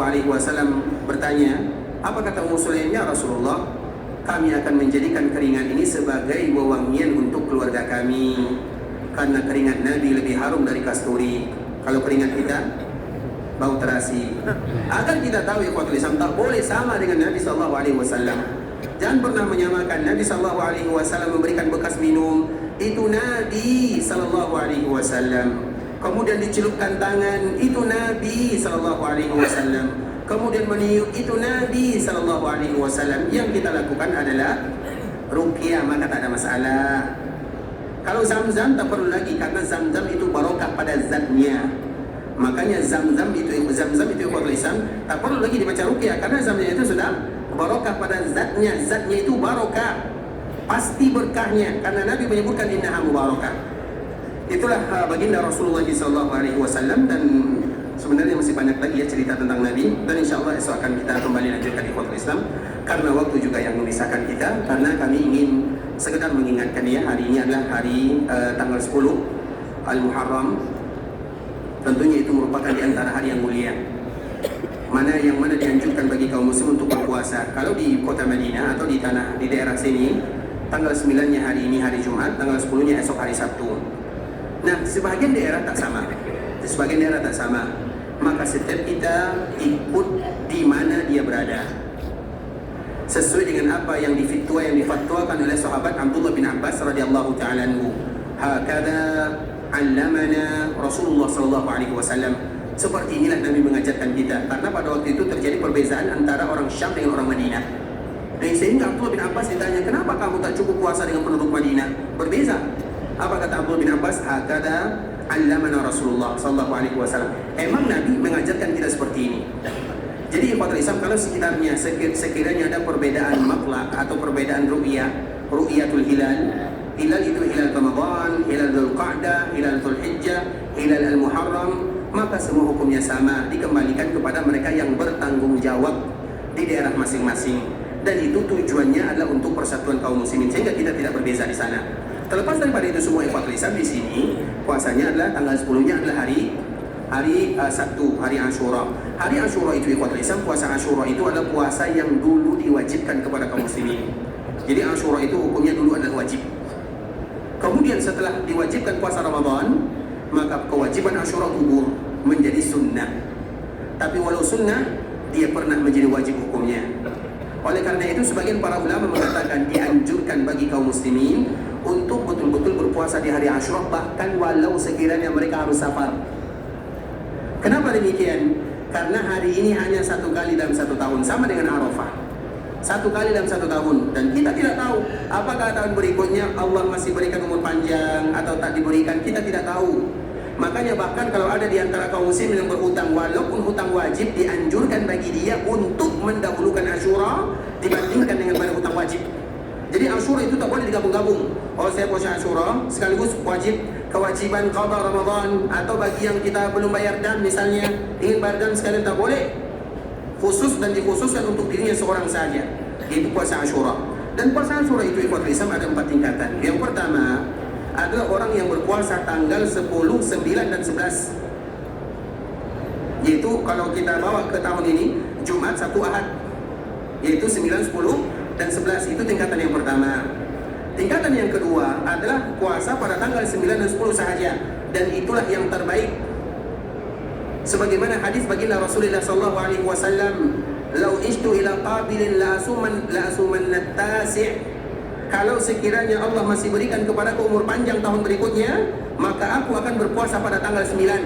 bertanya, apa kata Ummu Sulaim? "Ya Rasulullah, kami akan menjadikan keringat ini sebagai wewangian untuk keluarga kami. Karena keringat Nabi lebih harum dari kasturi. Kalau keringat kita bau terasi." Agar kita tahu ikhwatul Islam, tak boleh sama dengan Nabi SAW. Jangan pernah menyamakan. Nabi SAW memberikan bekas minum, itu Nabi SAW. Kemudian dicelupkan tangan, itu Nabi SAW. Kemudian meniup, itu Nabi SAW. Yang kita lakukan adalah ruqyah, maka tak ada masalah. Kalau Zam-Zam tak perlu lagi, karena Zam-Zam itu barokah pada zatnya. Makanya Zam-Zam itu ikhwatul Islam, tak perlu lagi dibaca ruqyah, karena Zamnya itu sudah barokah pada zatnya. Zatnya itu barokah, pasti berkahnya, karena Nabi menyebutkan innaha mubarakah. Itulah baginda Rasulullah SAW. Dan sebenarnya masih banyak lagi ya cerita tentang Nabi, dan insya Allah esok akan kita kembali lanjutkan ikhwatul Islam, karena waktu juga yang memisahkan kita. Karena kami ingin sekedar mengingatkan ya, hari ini adalah hari tanggal 10 Al-Muharram. Tentunya itu merupakan di antara hari yang mulia, mana dianjurkan bagi kaum muslim untuk berpuasa. Kalau di kota Madinah atau di daerah sini, tanggal 9-nya hari ini hari Jumat, tanggal 10-nya esok hari Sabtu. Nah, sebagian daerah tak sama. Maka setiap kita ikut di mana dia berada, sesuai dengan apa yang difatwakan oleh sahabat Abdullah bin Abbas radhiyallahu ta'ala anhu. Hakadha 'allamana Rasulullah sallallahu alaihi wasallam. Seperti inilah Nabi mengajarkan kita. Karena pada waktu itu terjadi perbezaan antara orang Syam dengan orang Madinah. Dan sehingga Abdullah bin Abbas ditanya, "Kenapa kamu tak cukup puasa dengan penduduk Madinah? Berbeza." Apa kata Abdullah bin Abbas? Hakadha 'allamana Rasulullah sallallahu alaihi wasallam. Emang Nabi mengajarkan kita seperti ini. Jadi ikhwatul Islam, kalau sekiranya ada perbedaan makhluk atau perbedaan ru'yatul hilal. Hilal itu hilal Ramadan, hilal Dzulqa'dah, hilal Dzulhijjah, hilal Al-Muharram, maka semua hukumnya sama, dikembalikan kepada mereka yang bertanggung jawab di daerah masing-masing. Dan itu tujuannya adalah untuk persatuan kaum muslimin, sehingga kita tidak berbeza di sana. Terlepas daripada itu semua ikhwatul Islam, di sini puasanya adalah tanggal 10-nya adalah hari hari Sabtu, hari Ashura. Hari Ashura itu ikhwatul Islam, puasa Ashura itu adalah puasa yang dulu diwajibkan kepada kaum muslimin. Jadi Ashura itu hukumnya dulu adalah wajib. Kemudian setelah diwajibkan puasa Ramadan, maka kewajiban Ashura gugur menjadi sunnah. Tapi walau sunnah, dia pernah menjadi wajib hukumnya. Oleh karena itu sebagian para ulama mengatakan dianjurkan bagi kaum muslimin untuk betul-betul berpuasa di hari Ashura, bahkan walau sekiranya mereka harus safar. Kenapa demikian? Karena hari ini hanya satu kali dalam satu tahun, sama dengan Arafah. Satu kali dalam satu tahun, dan kita tidak tahu apakah tahun berikutnya Allah masih berikan umur panjang atau tak diberikan, kita tidak tahu. Makanya bahkan kalau ada di antara kaum muslim yang berhutang, walaupun hutang wajib, dianjurkan bagi dia untuk mendahulukan Ashura dibandingkan dengan pada hutang wajib. Jadi Ashura itu tak boleh digabung-gabung. Oh, saya puasa Ashura sekaligus wajib kewajiban qada Ramadan, atau bagi yang kita belum bayar dam misalnya, ingin bayar dam sekalian tak boleh. Khusus dan dikhususkan untuk dirinya seorang saja, yaitu puasa Ashura. Dan puasa Ashura itu ikhwatul Islam ada 4 tingkatan. Yang pertama adalah orang yang berpuasa tanggal 10, 9, dan 11. Yaitu kalau kita bawa ke tahun ini, Jumat, Sabtu, Ahad, yaitu 9, 10, dan 11. Itu tingkatan yang pertama. Tingkatan yang kedua adalah puasa pada tanggal 9 dan 10 sahaja, dan itulah yang terbaik. Sebagaimana hadis baginda Rasulullah sallallahu alaihi wasallam, "Lau ishtu ila qabilin la asuman at-tasi'." Kalau sekiranya Allah masih berikan kepadaku umur panjang tahun berikutnya, maka aku akan berpuasa pada tanggal 9.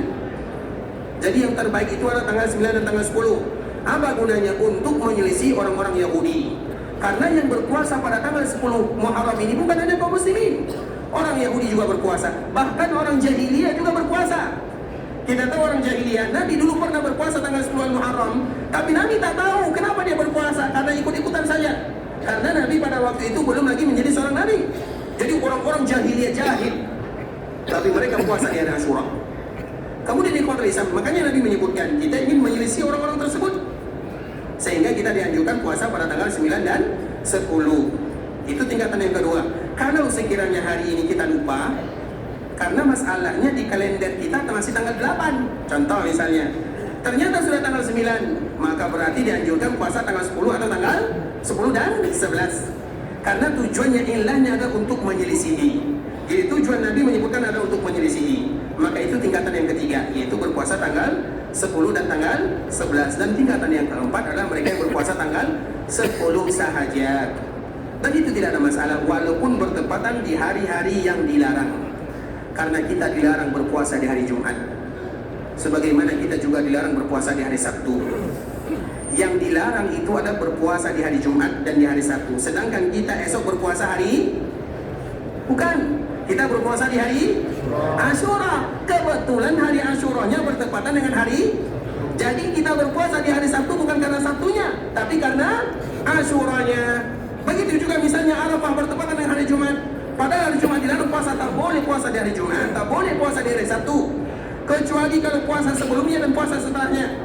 Jadi yang terbaik itu adalah tanggal 9 dan tanggal 10. Apa gunanya? Untuk menyelisih orang-orang Yahudi. Karena yang berpuasa pada tanggal 10 Muharram ini bukan hanya kaum muslimin. Orang Yahudi juga berpuasa, bahkan orang jahiliyah juga berpuasa. Kita tahu orang jahiliyah, Nabi dulu pernah berpuasa tanggal 10 Muharram, tapi Nabi tak tahu kenapa dia berpuasa, karena ikut-ikutan saja. Karena Nabi pada waktu itu belum lagi menjadi seorang Nabi. Jadi orang-orang jahiliyah jahil, tapi mereka puasa di hari Ashura. Kemudian ikhwatul Islam, makanya Nabi menyebutkan kita ingin menyelisih orang-orang tersebut, sehingga kita dianjurkan puasa pada tanggal 9 dan 10. Itu tingkatan yang kedua. Kalau sekiranya hari ini kita lupa, karena masalahnya di kalender kita masih tanggal 8. Contoh misalnya, ternyata sudah tanggal 9, maka berarti dianjurkan puasa tanggal 10 atau tanggal 10 dan 11. Karena tujuannya ilahnya adalah untuk menyelisihi. Jadi tujuan Nabi menyebutkan adalah untuk menyelisihi. Maka itu tingkatan yang ketiga, yaitu berpuasa tanggal 10 dan tanggal 11. Dan tingkatan yang keempat adalah mereka yang berpuasa tanggal 10 sahaja. Dan itu tidak ada masalah walaupun bertepatan di hari-hari yang dilarang. Karena kita dilarang berpuasa di hari Jumat, sebagaimana kita juga dilarang berpuasa di hari Sabtu. Yang dilarang itu adalah berpuasa di hari Jumat dan di hari Sabtu. Sedangkan kita esok berpuasa hari, bukan, kita berpuasa di hari Ashura. Kebetulan hari Ashuranya bertepatan dengan hari, jadi kita berpuasa di hari Sabtu bukan karena Sabtunya, tapi karena Ashuranya. Begitu juga misalnya Arafah bertepatan dengan hari Jumat. Padahal hari Jumat dilarang puasa, tak boleh puasa di hari Jumat, tak boleh puasa di hari Sabtu, kecuali kalau puasa sebelumnya dan puasa setelahnya.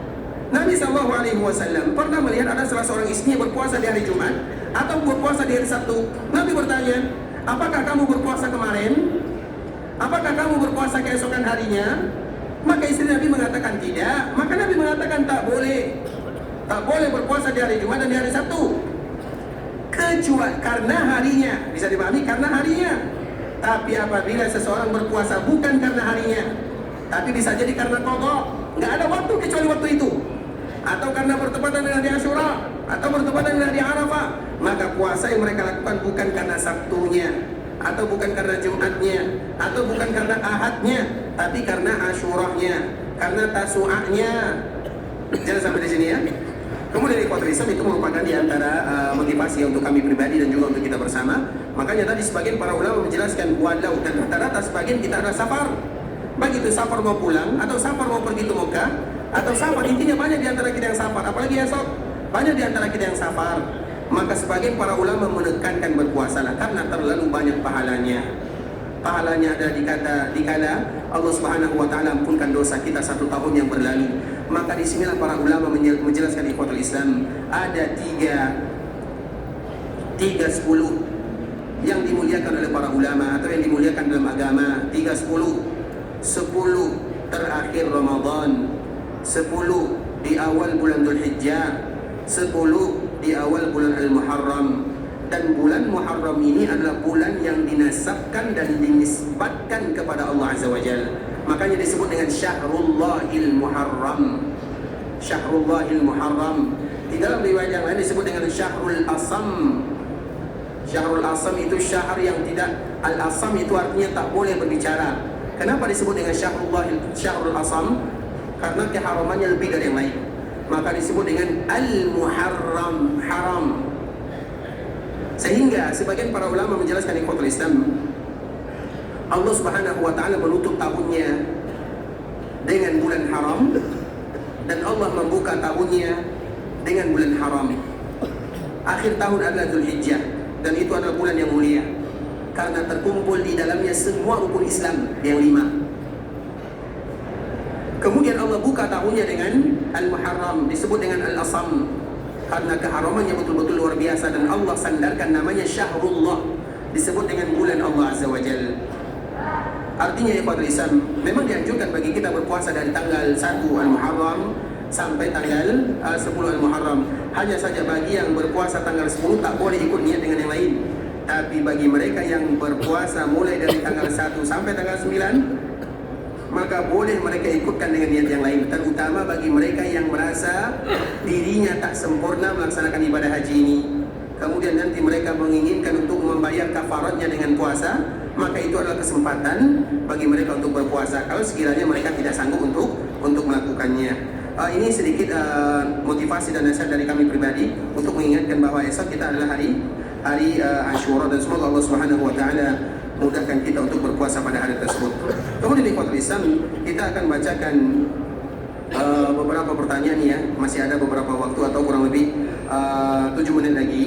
Nabi SAW pernah melihat ada salah seorang istri berpuasa di hari Jumat atau berpuasa di hari Sabtu. Nabi bertanya, apakah kamu berpuasa kemarin? Apakah kamu berpuasa keesokan harinya? Maka istri Nabi mengatakan tidak. Maka Nabi mengatakan tak boleh berpuasa di hari Jumat dan di hari Sabtu, kecuali karena harinya. Bisa dipahami karena harinya. Tapi apabila seseorang berpuasa bukan karena harinya, tapi bisa jadi karena qada, nggak ada waktu kecuali waktu itu, atau karena bertepatan dengan hari Ashura, atau bertepatan dengan hari Arafah, maka puasa yang mereka lakukan bukan karena Sabtunya, atau bukan karena Jumatnya, atau bukan karena Ahadnya, tapi karena Ashuranya, karena Tasu'ahnya. Jangan sampai di sini ya. Kemudian ikhwatul Islam, itu merupakan di antara motivasi untuk kami pribadi dan juga untuk kita bersama. Makanya tadi sebagian para ulama menjelaskan walau, dan rata-rata sebagian kita ada safar. Baik itu safar mau pulang, atau safar mau pergi ke Mekah, atau safar, intinya banyak di antara kita yang safar. Apalagi esok, banyak di antara kita yang safar. Maka sebagian para ulama menekankan berpuasalah karena terlalu banyak pahalanya. Pahalanya ada dikala Allah Subhanahu wa taala ampunkan dosa kita 1 tahun yang berlalu. Maka di sinilah para ulama menjelaskan ikhwatul Islam, ada 3-10 yang dimuliakan oleh para ulama atau yang dimuliakan dalam agama. 3-10, 10, terakhir Ramadan, 10 di awal bulan Dzulhijjah, 10 di awal bulan Al-Muharram. Dan bulan Muharram ini adalah bulan yang dinasabkan dan dinisbatkan kepada Allah Azza wa Jalla. Makanya disebut dengan Syahrullahil Muharram. Syahrullahil Muharram. Di dalam riwayat yang lain disebut dengan Syahrul Asam. Syahrul Asam itu syahr yang tidak, Al-Asam itu artinya tak boleh berbicara. Kenapa disebut dengan Syahrul Asam? Karena keharamannya lebih dari yang lain. Maka disebut dengan Al-Muharram, haram. Sehingga sebagian para ulama menjelaskan ikhwatul Islam, Allah Subhanahu wa taala menutup tahunnya dengan bulan haram dan Allah membuka tahunnya dengan bulan haram. Akhir tahun adalah Dzulhijjah dan itu adalah bulan yang mulia karena terkumpul di dalamnya semua rukun Islam yang 5. Kemudian Allah buka tahunnya dengan Al-Muharram, disebut dengan Al-Asam karena keharamannya betul-betul luar biasa, dan Allah sandarkan namanya Syahrullah, disebut dengan bulan Allah Azza wa Jalla. Artinya ya Pak Islam, memang dianjurkan bagi kita berpuasa dari tanggal 1 Al-Muharram sampai tanggal 10 Al-Muharram. Hanya saja bagi yang berpuasa tanggal 10 tak boleh ikut niat dengan yang lain. Tapi bagi mereka yang berpuasa mulai dari tanggal 1 sampai tanggal 9, maka boleh mereka ikutkan dengan niat yang lain. Terutama bagi mereka yang merasa dirinya tak sempurna melaksanakan ibadah haji ini, kemudian nanti mereka menginginkan untuk membayar kafaratnya dengan puasa, maka itu adalah kesempatan bagi mereka untuk berpuasa kalau sekiranya mereka tidak sanggup untuk melakukannya. Ini sedikit motivasi dan nasihat dari kami pribadi untuk mengingatkan bahwa esok kita adalah hari Asyura, dan semoga Allah Subhanahu wa taala mudahkan kita untuk berpuasa pada hari tersebut. Kemudian di ikhwatul Islam, kita akan bacakan beberapa pertanyaan ya. Masih ada beberapa waktu atau kurang lebih 7 menit lagi.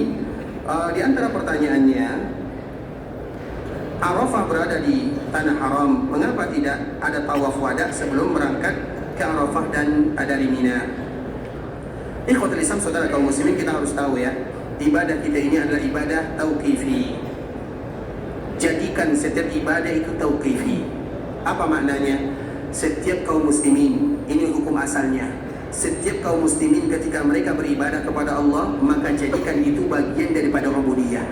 Di antara pertanyaannya, Arafah berada di tanah haram, mengapa tidak ada tawaf wada sebelum berangkat ke Arafah dan dari Mina? Ikhwatul Islam, saudara kaum muslimin, kita harus tahu ya, ibadah kita ini adalah ibadah tauqifi. Jadikan setiap ibadah itu tauqifi. Apa maknanya? Setiap kaum muslimin, ini hukum asalnya, setiap kaum muslimin ketika mereka beribadah kepada Allah, maka jadikan itu bagian daripada ubudiyah.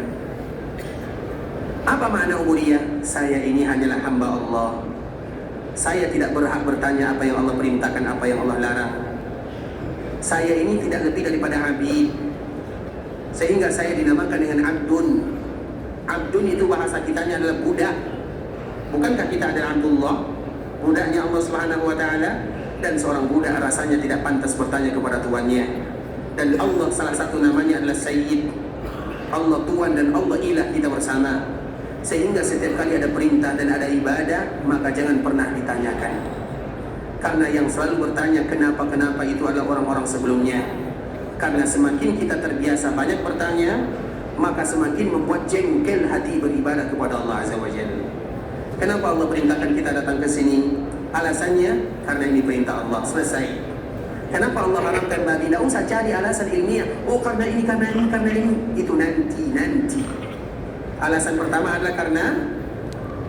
Apa makna ubudiyah? Saya ini hanyalah hamba Allah. Saya tidak berhak bertanya apa yang Allah perintahkan, apa yang Allah larang. Saya ini tidak lebih daripada abid, sehingga saya dinamakan dengan abdun. Abdun itu bahasa kitanya adalah budak. Bukankah kita adalah Abdullah, budaknya Allah Subhanahu wa taala? Dan seorang budak rasanya tidak pantas bertanya kepada tuannya. Dan Allah salah satu namanya adalah Sayyid. Allah Tuhan dan Allah Ilah kita bersama. Sehingga setiap kali ada perintah dan ada ibadah, maka jangan pernah ditanyakan. Karena yang selalu bertanya kenapa-kenapa itu adalah orang-orang sebelumnya. Karena semakin kita terbiasa banyak bertanya, maka semakin membuat jengkel hati beribadah kepada Allah Azza wa Jalla. Kenapa Allah perintahkan kita datang ke sini? Alasannya karena ini perintah Allah, selesai. Kenapa Allah haramkan babi? Tidak usah cari alasan ilmiah. Oh karena ini, karena ini, karena ini. Itu nanti. Alasan pertama adalah karena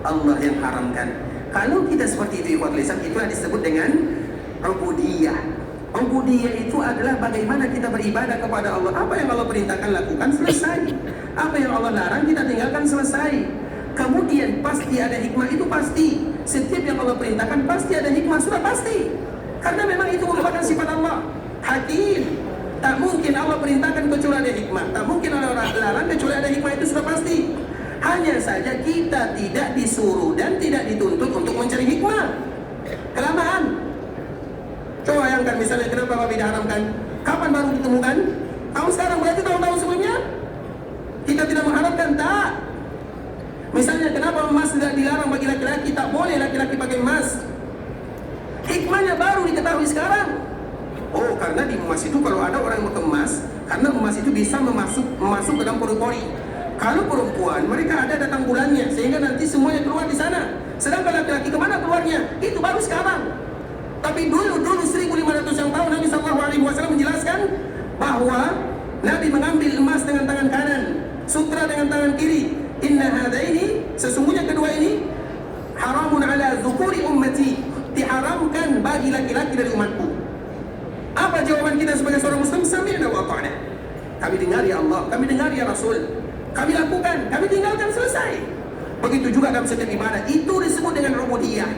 Allah yang haramkan. Kalau kita seperti itu ikhwatul Islam, itulah disebut dengan ubudiyah. Ubudiyah itu adalah bagaimana kita beribadah kepada Allah. Apa yang Allah perintahkan lakukan, selesai. Apa yang Allah larang kita tinggalkan, selesai. Kemudian pasti ada hikmah, itu pasti. Setiap yang Allah perintahkan pasti ada hikmah, sudah pasti. Karena memang itu merupakan sifat Allah, Hakim. Tak mungkin Allah perintahkan kecuali ada hikmah. Tak mungkin Allah larang kecuali ada hikmah, itu sudah pasti. Hanya saja kita tidak disuruh dan tidak dituntut untuk mencari hikmah. Kelamaan. Coba bayangkan misalnya kenapa babi diharamkan? Kapan baru ditemukan? Tahun sekarang, berarti tahun-tahun sebelumnya kita tidak mengharapkan, tak. Misalnya kenapa emas tidak dilarang bagi laki-laki, tak boleh laki-laki pakai emas? Hikmahnya baru diketahui sekarang. Oh, karena di emas itu kalau ada orang yang pakai emas, karena emas itu bisa masuk ke dalam pori-pori. Kalau perempuan, mereka ada datang bulannya, sehingga nanti semuanya keluar di sana. Sedangkan laki-laki kemana keluarnya? Itu baru sekarang. Tapi dulu 1500 yang tahun Nabi SAW menjelaskan bahwa Nabi mengambil emas dengan tangan kanan, sutra dengan tangan kiri. Inna hadaini, sesungguhnya kedua ini haramun ala dzukuri ummati, diharamkan Rasulullah, sami'na wa ata'na. Kami dengar ya Allah, kami dengar ya Rasul, kami lakukan, kami tinggalkan, selesai. Begitu juga dalam setiap ibadah, itu disebut dengan ubudiyah.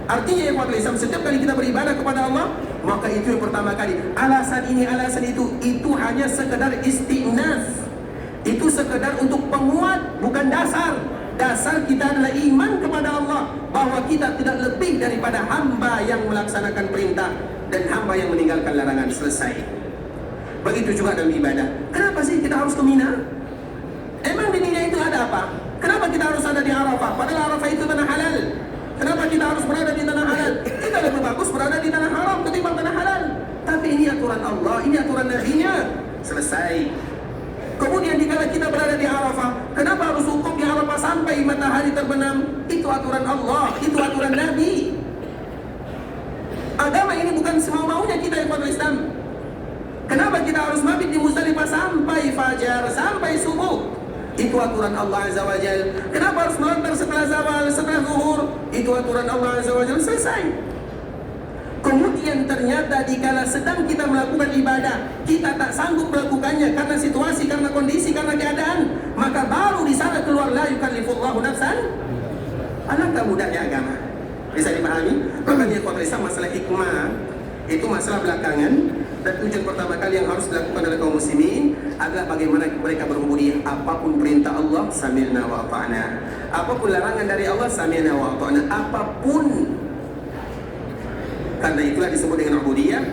Artinya ya kuat Islam, setiap kali kita beribadah kepada Allah, maka itu yang pertama kali. Alasan ini, alasan itu hanya sekedar isti'naf. Itu sekedar untuk penguat, bukan dasar. Dasar kita adalah iman kepada Allah, bahwa kita tidak lebih daripada hamba yang melaksanakan perintah dan hamba yang meninggalkan larangan, selesai. Begitu juga dalam ibadah. Kenapa sih kita harus ke Mina? Emang di Mina itu ada apa? Kenapa kita harus ada di Arafah? Padahal Arafah itu tanah halal. Kenapa kita harus berada di tanah halal? Kita lebih bagus berada di tanah haram ketimbang tanah halal. Tapi ini aturan Allah, ini aturan Nabi-Nya. Selesai. Kemudian dikala kita berada di Arafah, kenapa harus wukuf di Arafah sampai matahari terbenam? Itu aturan Allah, itu aturan Nabi. Agama ini bukan semau-maunya kita yang Islam. Kenapa kita harus mabit di Muzdalifah sampai fajar, sampai subuh? Itu aturan Allah Azza wa Jal. Kenapa harus melontar setelah zawal, setelah zuhur? Itu aturan Allah Azza wa Jal, selesai. Kemudian ternyata dikala sedang kita melakukan ibadah, kita tak sanggup melakukannya karena situasi, karena kondisi, karena keadaan, maka baru di sana keluar la yukallifullahu nafsan. Alangkah mudahnya agama. Bisa dipahami? Makanya kalau Islam masalah hikmah itu masalah belakangan, dan tujuan pertama kali yang harus dilakukan oleh kaum muslimin adalah bagaimana mereka berubudiyah. Apapun perintah Allah, sami'na wa ata'na. Apapun larangan dari Allah, sami'na wa ata'na. Apapun. Karena itulah disebut dengan ubudiyah,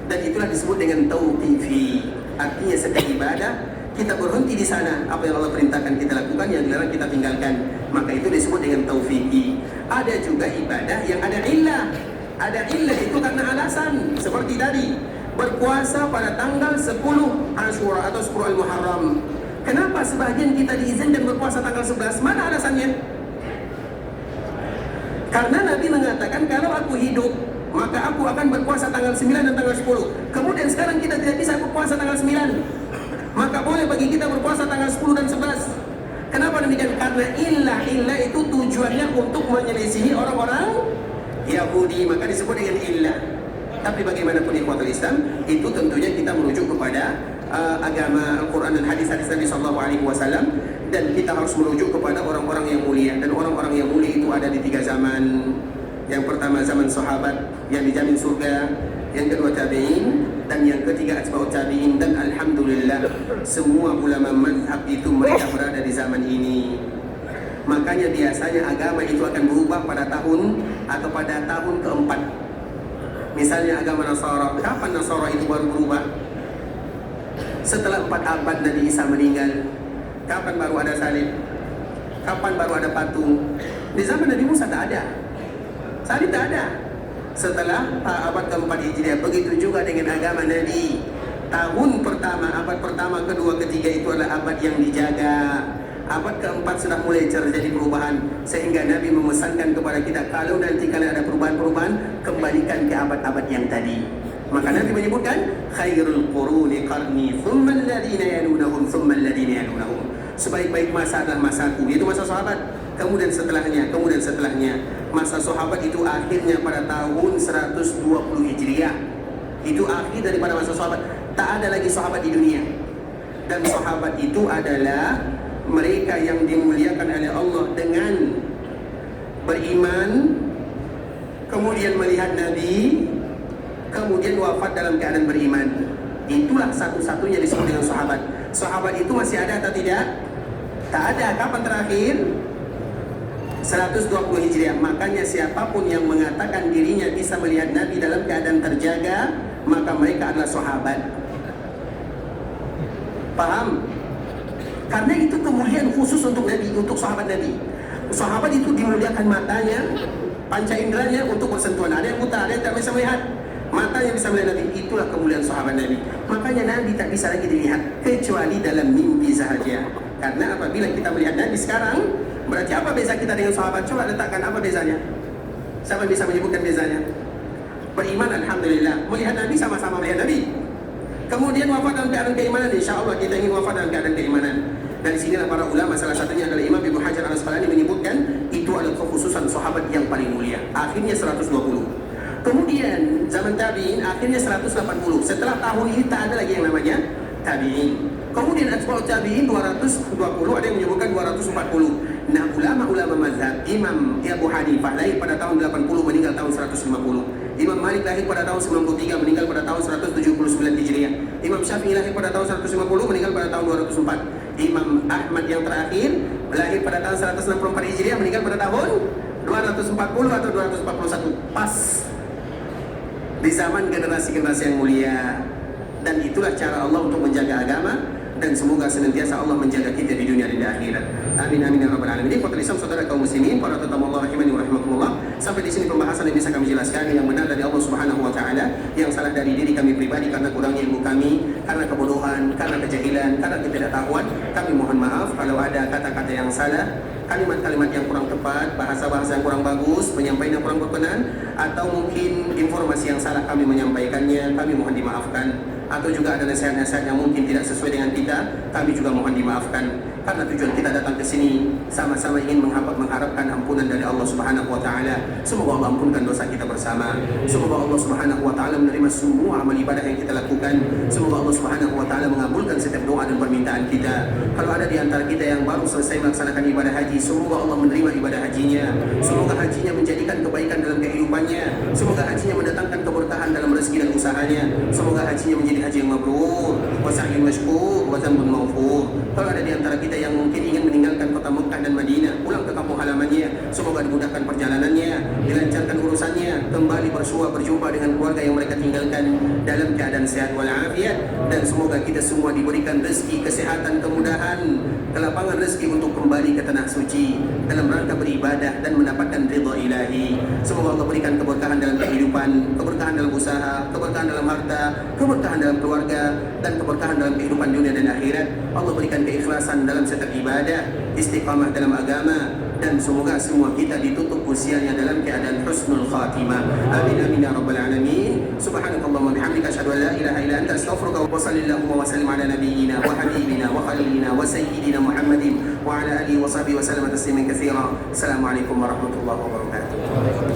dan itulah disebut dengan tauqifi. Artinya setiap ibadah kita berhenti di sana. Apa yang Allah perintahkan kita lakukan, yang dilarang kita tinggalkan. Maka itu disebut dengan tauqifi. Ada juga ibadah yang ada illah. Ada illah itu karena alasan. Seperti tadi, berpuasa pada tanggal 10 Ashura atau 10 Al-Muharram. Kenapa sebagian kita diizinkan berpuasa tanggal 11? Mana alasannya? Karena Nabi mengatakan kalau aku hidup, maka aku akan berpuasa tanggal 9 dan tanggal 10. Kemudian sekarang kita tidak bisa berpuasa tanggal 9. Maka boleh bagi kita berpuasa tanggal 10 dan 11. Kenapa demikian? Karena illah itu tujuannya untuk menyelisihi orang-orang Yahudi, maka disebut dengan illah. Tapi bagaimanapun ikhwatul Islam, itu tentunya kita merujuk kepada agama Al-Quran dan hadis-hadis Nabi SAW, dan kita harus merujuk kepada orang-orang yang mulia. Dan orang-orang yang mulia itu ada di 3 zaman. Yang pertama zaman sahabat yang dijamin surga, yang kedua tabi'in, dan yang ketiga atba'ut tabi'in. Dan alhamdulillah semua ulama mazhab itu mereka berada di zaman ini. Makanya biasanya agama itu akan berubah pada tahun atau pada tahun keempat. Misalnya agama Nasara, kapan Nasara itu baru berubah? Setelah 4 abad Nabi Isa meninggal. Kapan baru ada salib? Kapan baru ada patung? Di zaman Nabi Musa tak ada. Salib tak ada. Setelah abad keempat Hijriah. Begitu juga dengan agama Nabi. Tahun pertama, abad pertama, kedua, ketiga itu adalah abad yang dijaga. Abad keempat sudah mulai terjadi perubahan, sehingga Nabi memesankan kepada kita, kalau nanti kalian ada perubahan-perubahan, kembalikan ke abad-abad yang tadi. Maka Nabi menyebutkan khairul quruni qarni thumma alladhina yalunahum thumma alladhina yalunahum. Sebaik-baik masa adalah masaku, yaitu masa sahabat. Kemudian setelahnya. Masa sahabat itu akhirnya pada tahun 120 Hijriah. Itu akhir daripada masa sahabat. Tak ada lagi sahabat di dunia. Dan sahabat itu adalah mereka yang dimuliakan oleh Allah dengan beriman, kemudian melihat Nabi, kemudian wafat dalam keadaan beriman. Itulah satu-satunya disebut dengan sahabat. Sahabat itu masih ada atau tidak? Tak ada. Kapan terakhir? 120 Hijriah. Makanya siapapun yang mengatakan dirinya bisa melihat Nabi dalam keadaan terjaga, maka mereka adalah sahabat. Paham? Karena itu kemuliaan khusus untuk Nabi, untuk sahabat Nabi. Sahabat itu dimuliakan matanya, panca inderanya untuk bersentuhan. Ada yang buta, ada yang tak bisa melihat. Matanya bisa melihat Nabi. Itulah kemuliaan sahabat Nabi. Makanya Nabi tak bisa lagi dilihat kecuali dalam mimpi sahaja. Karena apabila kita melihat Nabi sekarang, berarti apa beza kita dengan sahabat? Coba letakkan apa bezanya. Siapa bisa menyebutkan bezanya? Beriman alhamdulillah, melihat Nabi sama-sama melihat Nabi. Kemudian wafat dalam keadaan keimanan, insya Allah kita ingin wafat dalam keadaan keimanan. Dari sinilah para ulama, salah satunya adalah Imam Ibnu Hajar Al-Asqalani menyebutkan itu adalah kekhususan sahabat yang paling mulia. Akhirnya 120. Kemudian zaman tabi'in akhirnya 180. Setelah tahun ini tak ada lagi yang namanya tabi'in. Kemudian atba'ut tabi'in 220, ada yang menyebutkan 240. Nah, ulama-ulama mazhab, Imam Abu Hanifah lahir pada tahun 80, meninggal tahun 150. Imam Malik lahir pada tahun 93, meninggal pada tahun 179 Hijriah. Imam Syafi'i lahir pada tahun 150, meninggal pada tahun 204. Imam Ahmad yang terakhir lahir pada tahun 164 Hijriah, meninggal pada tahun 240 atau 241. Pas di zaman generasi-generasi yang mulia. Dan itulah cara Allah untuk menjaga agama, dan semoga senantiasa Allah menjaga kita di dunia dan di akhirat. Amin amin ya rabbal alamin. Ini Fathul Islam, saudara kaum muslimin, para tetamu Allah rahimani wa rahimakumullah. Sampai di sini pembahasan yang bisa kami jelaskan. Yang benar dari Allah Subhanahu wa taala, yang salah dari diri kami pribadi karena kurangnya ilmu kami, karena kebodohan, karena kejahilan, karena ketidaktahuan. Kami mohon maaf kalau ada kata-kata yang salah, kalimat-kalimat yang kurang tepat, bahasa-bahasa yang kurang bagus, penyampaian yang kurang berkenan, atau mungkin informasi yang salah kami menyampaikannya, kami mohon dimaafkan. Atau juga ada nasihat-nasihat yang mungkin tidak sesuai dengan kita, kami juga mohon dimaafkan. Karena tujuan kita datang ke sini sama-sama ingin mengharapkan ampunan dari Allah Subhanahu wa taala. Semoga Allah ampunkan dosa kita bersama. Semoga Allah Subhanahu wa taala menerima semua amal ibadah yang kita lakukan. Semoga Allah Subhanahu wa taala mengabulkan setiap doa dan permintaan kita. Kalau ada di antara kita yang baru selesai melaksanakan ibadah haji, semoga Allah menerima ibadah hajinya. Semoga hajinya menjadikan kebaikan dalam kehidupannya. Semoga hajinya mendatangkan keberkahan dalam rezeki dan usahanya. Semoga hajinya menjadi haji yang mabrur, wa sa'yun mashkur, wa dzambun maghfur. Kalau ada di antara kita yang mungkin ingin meninggalkan kota Mekah dan Madinah, pulang ke kampung halamannya, semoga dimudahkan perjalanannya, dilancarkan urusannya, kembali berjumpa dengan keluarga yang mereka tinggalkan dalam keadaan sehat walafiat, dan semoga kita semua diberikan rezeki, kesehatan, kemudahan, kelapangan rezeki untuk kembali ke tanah suci dalam rangka beribadah dan mendapatkan ridha ilahi. Semoga Allah berikan keberkahan dalam kehidupan, keberkahan dalam usaha, keberkahan dalam harta, keberkahan dalam keluarga, dan keberkahan dalam kehidupan dunia dan akhirat. Allah berikan keikhlasan dalam setiap ibadah, istiqamah dalam agama, dan semoga semua kita ditutup usianya dalam keadaan husnul khatimah. Amin amin ya rabbal alamin. Subhanakallahumma bihamdika asyhadu an la ilaha illa anta astaghfiruka wa sallallahu wa sallim ala nabiyyina wa habibina wa khalilina wa sayyidina Muhammadin wa ala alihi wa sahbihi wa sallam tasliman katsira. Assalamualaikum warahmatullahi wabarakatuh.